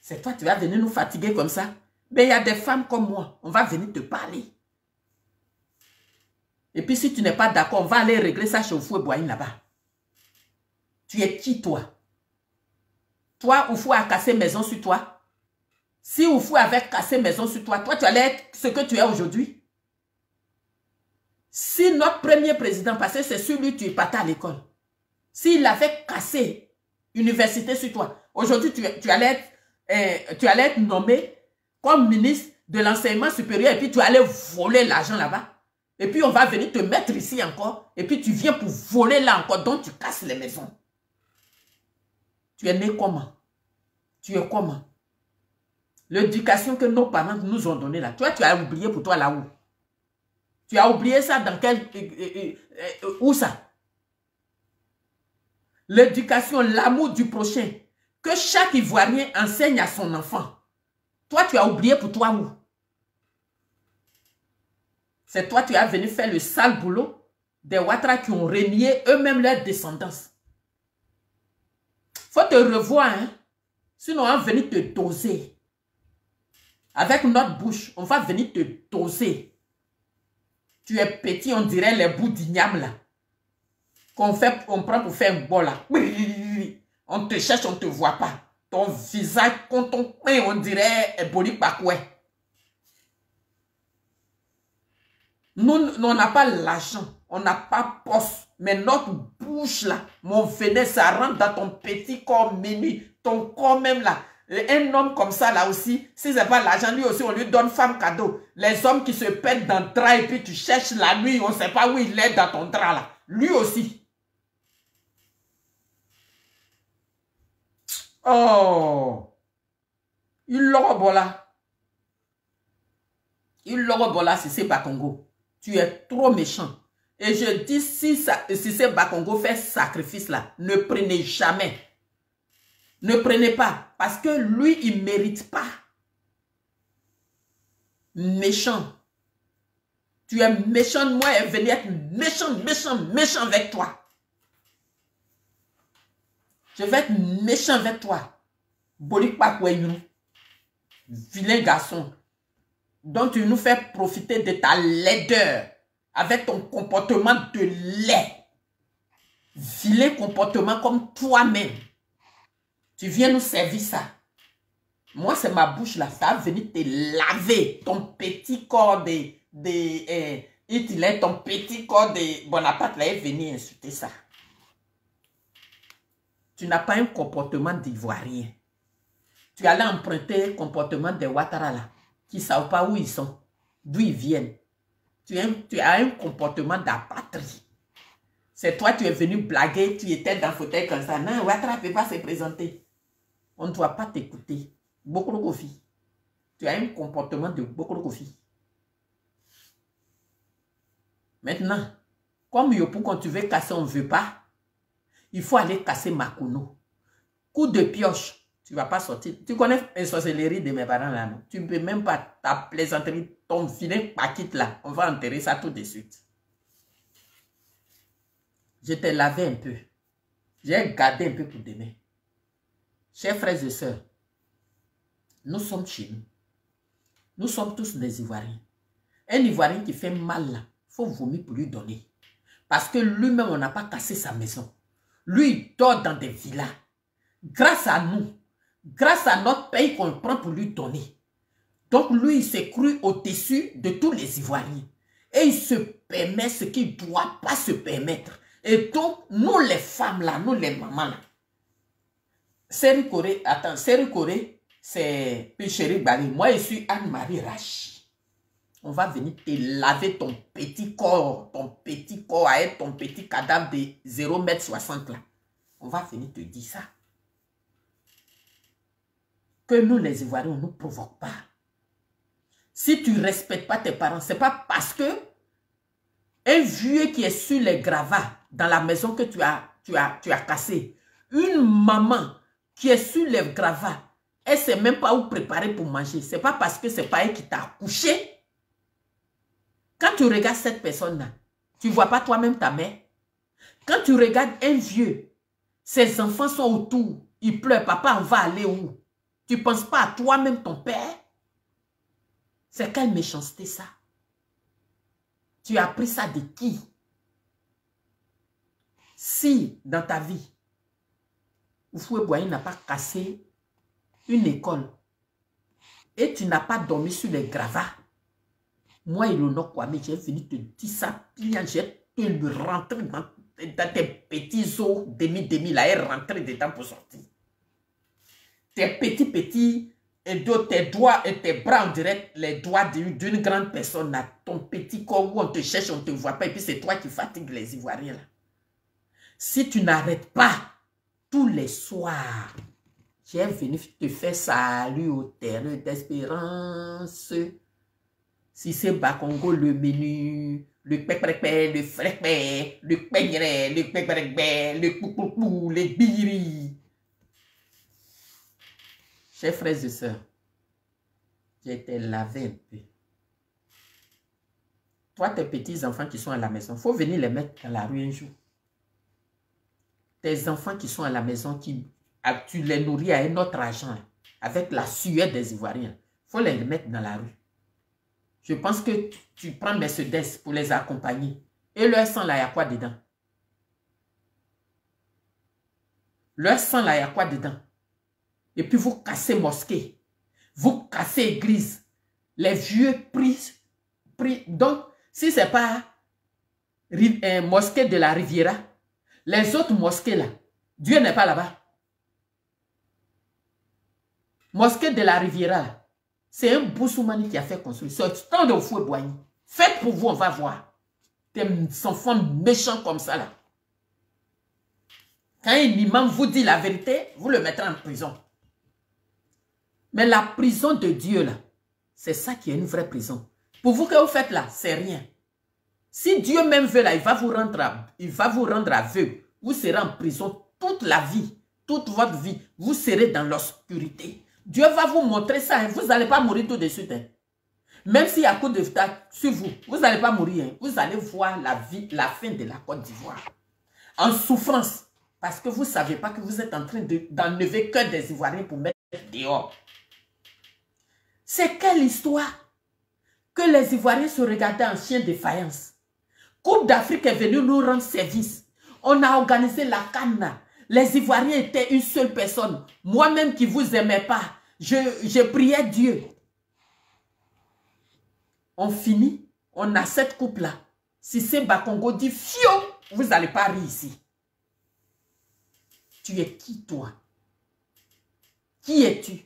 C'est toi, tu vas venir nous fatiguer comme ça. Mais il y a des femmes comme moi, on va venir te parler. Et puis si tu n'es pas d'accord, on va aller régler ça chez Oufou et Boaïn là-bas. Tu es qui toi? Toi, Oufou a cassé maison sur toi. Si Oufou avait cassé maison sur toi, toi tu allais être ce que tu es aujourd'hui. Si notre premier président, parce que c'est sur lui tu partais à l'école, s'il avait cassé université sur toi, aujourd'hui tu allais être nommé comme ministre de l'enseignement supérieur et puis tu allais voler l'argent là-bas. Et puis on va venir te mettre ici encore et puis tu viens pour voler là encore, donc tu casses les maisons. Tu es né comment? Tu es comment? L'éducation que nos parents nous ont donnée là, toi tu as oublié pour toi là-haut. Tu as oublié ça dans quel... où ça? L'éducation, l'amour du prochain, que chaque Ivoirien enseigne à son enfant. Toi, tu as oublié pour toi où? C'est toi, tu as venu faire le sale boulot des Ouattara qui ont renié eux-mêmes leur descendance. Faut te revoir, hein? Sinon, on va venir te doser. Avec notre bouche, on va venir te doser. Tu es petit, on dirait les bouts d'igname là. On prend pour faire un bol là. On te cherche, on ne te voit pas. Ton visage, quand on dirait Boli Pakoué. Nous, on n'a pas l'argent, on n'a pas poste. Mais notre bouche là, mon venin, ça rentre dans ton petit corps menu. Ton corps même là. Un homme comme ça là aussi, si c'est pas l'argent, lui aussi, on lui donne femme cadeau. Les hommes qui se pètent dans le drap et puis tu cherches la nuit, on ne sait pas où il est dans ton drap là. Lui aussi. Oh. Il l'aura bola. Il l'aura bola si c'est Bakongo. Tu es trop méchant. Et je dis, si c'est Bakongo fait sacrifice là, ne prenez jamais. Ne prenez pas. Parce que lui, il ne mérite pas. Méchant. Tu es méchant de moi et venir être méchant avec toi. Je vais être méchant avec toi. Bolik Pakweyou. Vilain garçon. Donc tu nous fais profiter de ta laideur. Avec ton comportement de lait. Vilain comportement comme toi-même. Tu viens nous servir ça. Moi, c'est ma bouche là. Ça va venir te laver ton petit corps ton petit corps de Bonaparte là est venu insulter ça. Tu n'as pas un comportement d'Ivoirien. Tu allais emprunter le comportement des Ouattara là, qui ne savent pas où ils sont, d'où ils viennent. Tu as un comportement d'apatrie. C'est toi, tu es venu blaguer, tu étais dans le fauteuil comme ça. Non, Ouattara ne peut pas se présenter. On ne doit pas t'écouter. Beaucoup de Kofi. Tu as un comportement de beaucoup de Kofi. Maintenant, comme Yopou, quand tu veux casser, on ne veut pas. Il faut aller casser Makuno. Coup de pioche, tu ne vas pas sortir. Tu connais les sorcelleries de mes parents là, non? Tu ne peux même pas ta plaisanterie, ton vilain paquite là. On va enterrer ça tout de suite. Je t'ai lavé un peu. J'ai gardé un peu pour demain. Chers frères et sœurs, nous sommes chez nous. Nous sommes tous des Ivoiriens. Un Ivoirien qui fait mal là, il faut vomir pour lui donner. Parce que lui-même, on n'a pas cassé sa maison. Lui, il dort dans des villas. Grâce à nous, grâce à notre pays qu'on prend pour lui donner. Donc lui, il s'est cru au-dessus de tous les Ivoiriens. Et il se permet ce qu'il ne doit pas se permettre. Et donc, nous les femmes là, nous les mamans là. Séri Corée, attends, Séri Corée, c'est Chéri Bali. Moi, je suis Anne-Marie Rachi. On va venir te laver ton petit corps avec ton petit cadavre de 0,60 m là. On va venir te dire ça. Que nous, les Ivoiriens, on ne nous provoque pas. Si tu ne respectes pas tes parents, ce n'est pas parce que un vieux qui est sur les gravats dans la maison que tu as cassé, une maman qui est sur les gravats, elle ne sait même pas où préparer pour manger. Ce n'est pas parce que ce n'est pas elle qui t'a accouché. Quand tu regardes cette personne-là, tu ne vois pas toi-même ta mère. Quand tu regardes un vieux, ses enfants sont autour, ils pleurent, papa, on va aller où? Tu ne penses pas à toi-même, ton père? C'est quelle méchanceté ça? Tu as appris ça de qui? Si dans ta vie, Oufoué-Boigny n'a pas cassé une école et tu n'as pas dormi sur les gravats, moi, Ilonor Kwame, j'ai venu te dire ça, j'ai te le rentrer dans tes petits os demi-demi, là, et rentrer dedans pour sortir. Tes petits, et tes doigts et tes bras, on dirait les doigts d'une grande personne, là, ton petit corps où on te cherche, on ne te voit pas, et puis c'est toi qui fatigues les Ivoiriens, là. Si tu n'arrêtes pas, tous les soirs, j'ai venu te faire salut au terrain d'espérance. Si c'est Bakongo, le menu, le pépépé, le frépé, le peigneret, le pépépé, le poupoupou, le biri. Chers frères et sœurs, j'ai été lavé un peu. Toi, tes petits-enfants qui sont à la maison, il faut venir les mettre dans la rue un jour. Tes enfants qui sont à la maison, tu les nourris à un autre argent, avec la sueur des Ivoiriens. Il faut les mettre dans la rue. Je pense que tu prends Mercedes pour les accompagner. Et leur sang, là, il y a quoi dedans? Leur sang, là, il y a quoi dedans? Et puis vous cassez mosquée. Vous cassez église. Les vieux prient. Donc, si ce n'est pas mosquée de la Riviera, les autres mosquées là, Dieu n'est pas là-bas. Mosquée de la Riviera, c'est un Boussoumani qui a fait construire. C'est tant de Oufoué-Boigny. Faites pour vous, on va voir. Des enfants méchants comme ça là. Quand un imam vous dit la vérité, vous le mettrez en prison. Mais la prison de Dieu là, c'est ça qui est une vraie prison. Pour vous que vous faites là, c'est rien. Si Dieu même veut là, il va vous rendre aveugle. Vous serez en prison toute la vie, toute votre vie. Vous serez dans l'obscurité. Dieu va vous montrer ça. Hein. Vous n'allez pas mourir tout de suite. Hein. Même s'il y a coup de d'État sur vous, vous n'allez pas mourir. Hein. Vous allez voir la fin de la Côte d'Ivoire. En souffrance. Parce que vous ne savez pas que vous êtes en train d'enlever que des Ivoiriens pour mettre dehors. C'est quelle histoire que les Ivoiriens se regardaient en chien de faïence. Coupe d'Afrique est venue nous rendre service. On a organisé la CAN. Les Ivoiriens étaient une seule personne. Moi-même qui ne vous aimais pas, je priais Dieu. On finit, on a cette coupe-là. Si c'est Bakongo dit, fio, vous n'allez pas rire ici. Tu es qui toi? Qui es-tu?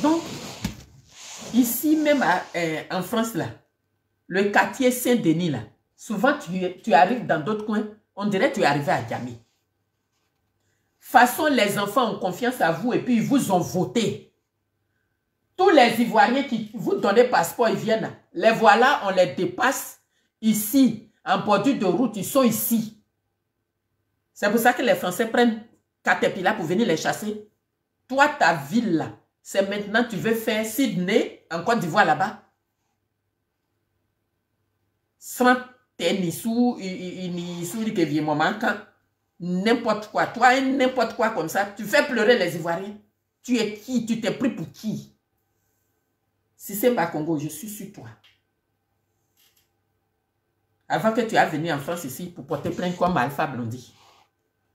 Donc, ici même en France, là, le quartier Saint-Denis, là, souvent tu arrives dans d'autres coins, on dirait que tu es arrivé à Djamé. Façon, les enfants ont confiance à vous et puis ils vous ont voté. Tous les Ivoiriens qui vous donnent passeport, ils viennent. Les voilà, on les dépasse ici, en bordure de route, ils sont ici. C'est pour ça que les Français prennent Caterpillar pour venir les chasser. Toi, ta ville, là, c'est maintenant tu veux faire Sydney en Côte d'Ivoire là-bas. Sans tenissou, que vient moment quand n'importe quoi. Toi, n'importe quoi comme ça, tu fais pleurer les Ivoiriens. Tu es qui? Tu t'es pris pour qui? Si c'est Bakongo, je suis sur toi. Avant que tu aies venu en France ici pour porter plainte comme Alpha Blondy.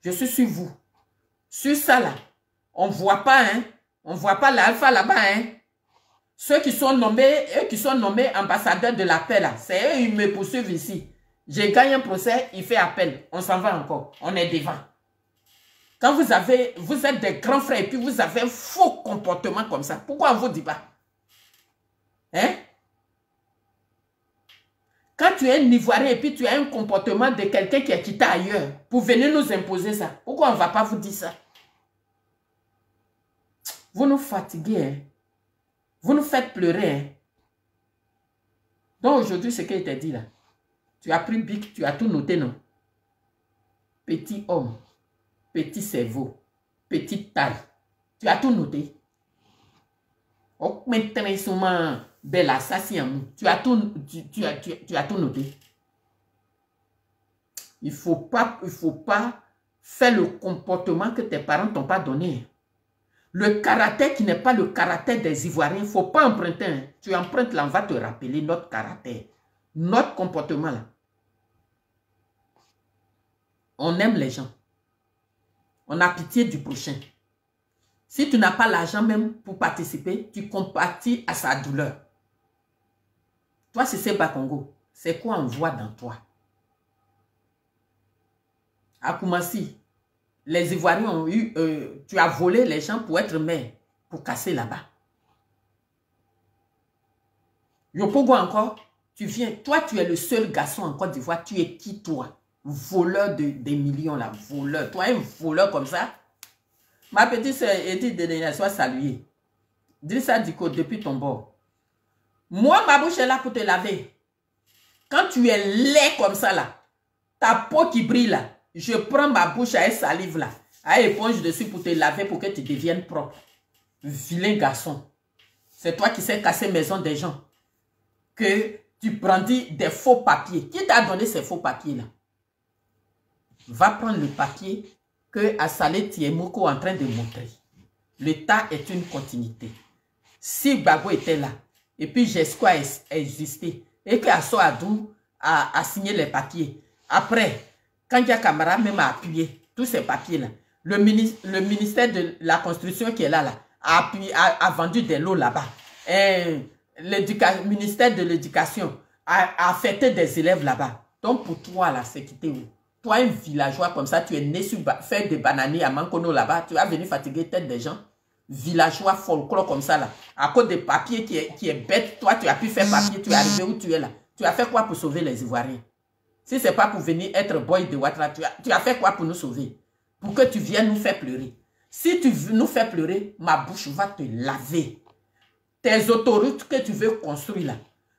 Je suis sur vous. Sur ça là, on ne voit pas, hein. On ne voit pas l'alpha là-bas, hein. Ceux qui sont nommés ambassadeurs de la paix là, c'est eux, ils me poursuivent ici. J'ai gagné un procès, il fait appel. On s'en va encore. On est devant. Quand vous êtes des grands frères et puis vous avez un faux comportement comme ça, pourquoi on ne vous dit pas? Hein? Quand tu es un Ivoirien et puis tu as un comportement de quelqu'un qui est quitté ailleurs pour venir nous imposer ça, pourquoi on ne va pas vous dire ça? Vous nous fatiguez, hein? Vous nous faites pleurer. Hein? Donc aujourd'hui, ce qu'il t'a dit là, tu as pris Bic, tu as tout noté, non? Petit homme, petit cerveau, petite taille. Tu as tout noté. Tu as tout noté. Il faut pas faire le comportement que tes parents t'ont pas donné. Le caractère qui n'est pas le caractère des Ivoiriens, il ne faut pas emprunter. Hein. Tu empruntes là, on va te rappeler notre caractère, notre comportement là. On aime les gens. On a pitié du prochain. Si tu n'as pas l'argent même pour participer, tu compatis à sa douleur. Toi, c'est Seba Congo. C'est quoi on voit dans toi? À Koumassi, les Ivoiriens ont eu... tu as volé les gens pour être maire, pour casser là-bas. Yopogo encore, tu viens... Toi, tu es le seul garçon en Côte d'Ivoire. Tu es qui, toi? Voleur des millions, là. Voleur. Toi, un voleur comme ça. Ma petite soeur Edith Deléa, sois saluée. Dis ça, Diko, depuis ton bord. Moi, ma bouche est là pour te laver. Quand tu es laid comme ça, là, ta peau qui brille, là, je prends ma bouche à salive, là, à éponge dessus pour te laver, pour que tu deviennes propre. Vilain garçon. C'est toi qui sais casser maison des gens. Que tu brandis des faux papiers. Qui t'a donné ces faux papiers-là? Va prendre le papier que Assalé Tiemoko est en train de montrer. L'État est une continuité. Si Gbagbo était là, et puis Jesco a existé, et que Asso Adou a signé les papiers, après, Kandia Kamara même a appuyé tous ces papiers-là, le ministère de la Construction qui est là, a vendu des lots là-bas. Le ministère de l'Éducation a affecté des élèves là-bas. Donc pour toi, là, c'est quitté où? Toi, un villageois comme ça, tu es né sur faire des bananiers à Mankono là-bas, tu vas venir fatiguer tête des gens. Villageois folklore comme ça là, à cause des papiers qui est bête, toi tu as pu faire papier, tu es arrivé où tu es là. Tu as fait quoi pour sauver les Ivoiriens? Si ce n'est pas pour venir être boy de Ouattara, tu as fait quoi pour nous sauver? Pour que tu viennes nous faire pleurer. Si tu nous fais pleurer, ma bouche va te laver. Tes autoroutes que tu veux construire là,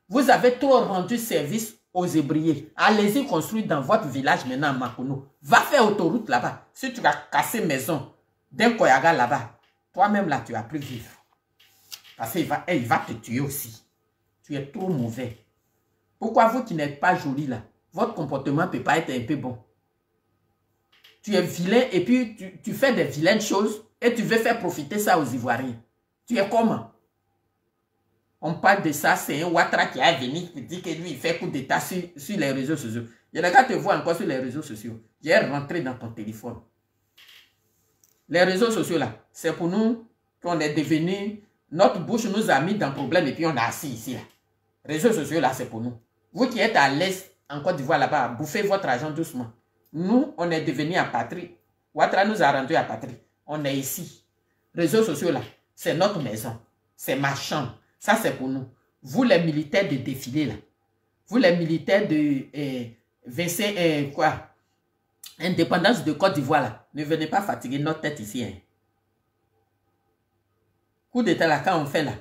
vous avez trop rendu service aux ébriers. Allez-y construire dans votre village maintenant à Makono. Va faire autoroute là-bas. Si tu vas casser maison d'un Koyaga là-bas, toi-même là, tu vas plus vivre. Parce qu'il va te tuer aussi. Tu es trop mauvais. Pourquoi vous qui n'êtes pas joli là, votre comportement ne peut pas être un peu bon? Tu es vilain et puis tu fais des vilaines choses et tu veux faire profiter ça aux Ivoiriens. Tu es comment? On parle de ça, c'est un Ouattara qui est venu qui dit que lui, il fait coup d'état sur les réseaux sociaux. Il y en a qui te voient encore sur les réseaux sociaux. J'ai rentré dans ton téléphone. Les réseaux sociaux là, c'est pour nous qu'on est devenu, notre bouche nous a mis dans le problème et puis on est assis ici là. Réseaux sociaux là, c'est pour nous. Vous qui êtes à l'aise en Côte d'Ivoire là-bas, bouffez votre argent doucement. Nous, on est devenu à patrie. Ouattara nous a rendu à patrie. On est ici. Réseaux sociaux là, c'est notre maison. C'est ma chambre. Ça, c'est pour nous. Vous, les militaires de défilé, là. Vous, les militaires de indépendance de Côte d'Ivoire, là. Ne venez pas fatiguer notre tête ici. Hein. Coup d'état, là, quand on fait, là.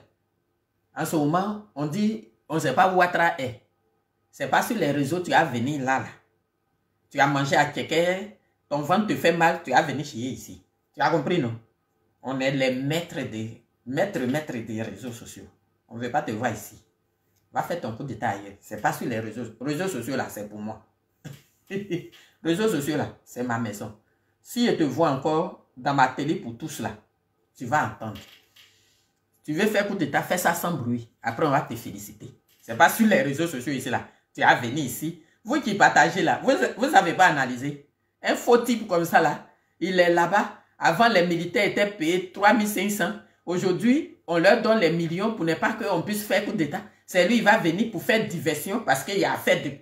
En ce moment, on dit, on ne sait pas où Ouattara est. Ce n'est pas sur les réseaux, tu vas venir là, là. Tu as mangé à quelqu'un, ton ventre te fait mal, tu vas venir chier ici. Tu as compris, non? On est les maîtres des réseaux sociaux. On ne veut pas te voir ici. Va faire ton coup d'état ailleurs. Ce n'est pas sur les réseaux sociaux là, c'est pour moi. Réseaux sociaux là, c'est ma maison. Si je te vois encore dans ma télé pour tous là, tu vas entendre. Tu veux faire coup d'état, fais ça sans bruit. Après, on va te féliciter. Ce n'est pas sur les réseaux sociaux ici là. Tu vas venir ici. Vous qui partagez là, vous n'avez pas analysé. Un faux type comme ça là, il est là-bas. Avant, les militaires étaient payés 3500. Aujourd'hui, on leur donne les millions pour ne pas qu'on puisse faire coup d'état. C'est lui, il va venir pour faire diversion parce qu'il y a affaire de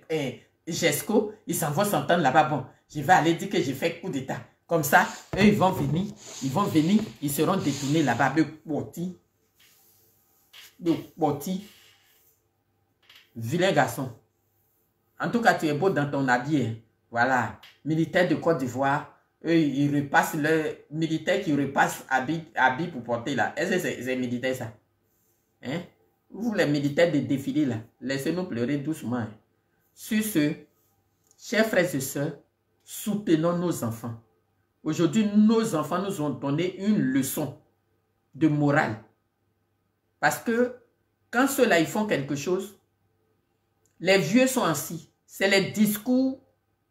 GESCO. Ils s'en vont s'entendre là-bas. Bon, je vais aller dire que j'ai fait coup d'état. Comme ça, eux, ils vont venir, ils seront détournés là-bas. Le petit. Vilain garçon. En tout cas, tu es beau dans ton habit. Hein. Voilà. Militaire de Côte d'Ivoire. Eux, ils repassent le militaire qui repasse habit pour porter là. Est-ce que c'est militaire ça? Hein? Vous les militaires de défilé là, laissez-nous pleurer doucement. Hein. Sur ce, chers frères et sœurs, soutenons nos enfants. Aujourd'hui, nos enfants nous ont donné une leçon de morale. Parce que quand ceux-là, ils font quelque chose, les vieux sont assis. C'est les discours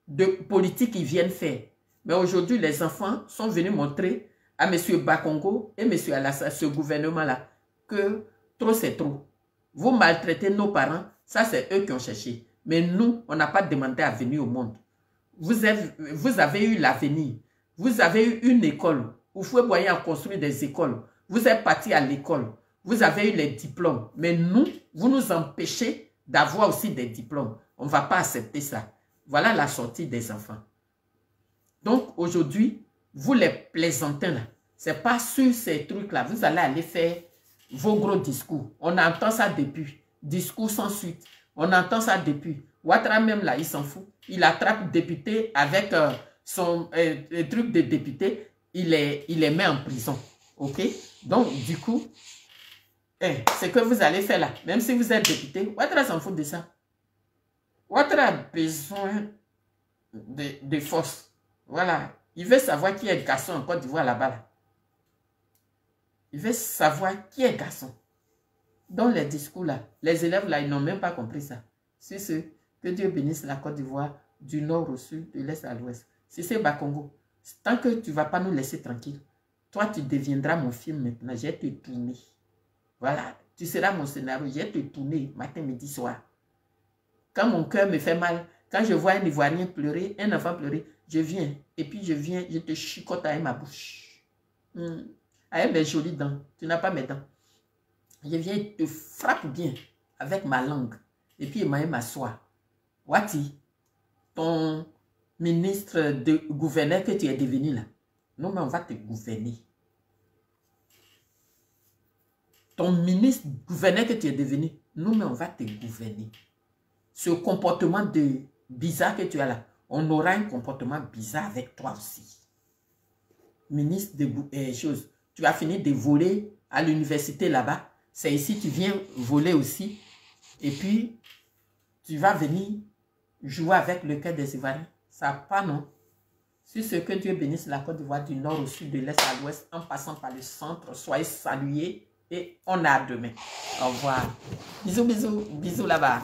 de politique qu'ils viennent faire. Mais aujourd'hui, les enfants sont venus montrer à M. Bakongo et M. Alassane, ce gouvernement-là, que trop c'est trop. Vous maltraitez nos parents, ça c'est eux qui ont cherché. Mais nous, on n'a pas demandé à venir au monde. Vous avez eu l'avenir. Vous avez eu une école. Vous pouvez a construire des écoles. Vous êtes parti à l'école. Vous avez eu les diplômes. Mais nous, vous nous empêchez d'avoir aussi des diplômes. On ne va pas accepter ça. Voilà la sortie des enfants. Donc aujourd'hui, vous les plaisantins là, ce n'est pas sur ces trucs-là. Vous allez aller faire vos gros discours. On entend ça depuis. Discours sans suite. On entend ça depuis. Ouattara même là, il s'en fout. Il attrape député avec son truc de député. Il les met en prison. Ok? Donc, du coup, ce que vous allez faire là, même si vous êtes député, Ouattara s'en fout de ça. Ouattara a besoin de force. Voilà. Il veut savoir qui est garçon en Côte d'Ivoire là-bas. Là. Il veut savoir qui est garçon. Dans les discours là, les élèves là, ils n'ont même pas compris ça. C'est ce que Dieu bénisse la Côte d'Ivoire du nord au sud, de l'est à l'ouest. C'est Bakongo. Tant que tu ne vas pas nous laisser tranquille, toi tu deviendras mon film maintenant. Je vais te tourner. Voilà. Tu seras mon scénario. Je vais te tourner matin, midi, soir. Quand mon cœur me fait mal, quand je vois un Ivoirien pleurer, un enfant pleurer, je viens. Et puis je viens, je te chicote avec ma bouche. Avec mes jolies dents. Tu n'as pas mes dents. Je viens et te frappe bien avec ma langue. Et puis, il m'a m'asseoir. Wati, ton ministre de gouverneur que tu es devenu là. Non, mais on va te gouverner. Ton ministre gouverneur que tu es devenu. Non, mais on va te gouverner. Ce comportement de bizarre que tu as là, on aura un comportement bizarre avec toi aussi. Ministre de choses. Tu as fini de voler à l'université là-bas. C'est ici que tu viens voler aussi. Et puis, tu vas venir jouer avec le cœur des Ivoiriens. Ça pas, non? Sur ce, que Dieu bénisse la Côte d'Ivoire du nord au sud, de l'est à l'ouest, en passant par le centre. Soyez salués et on a demain. Au revoir. Bisous, bisous, bisous là-bas.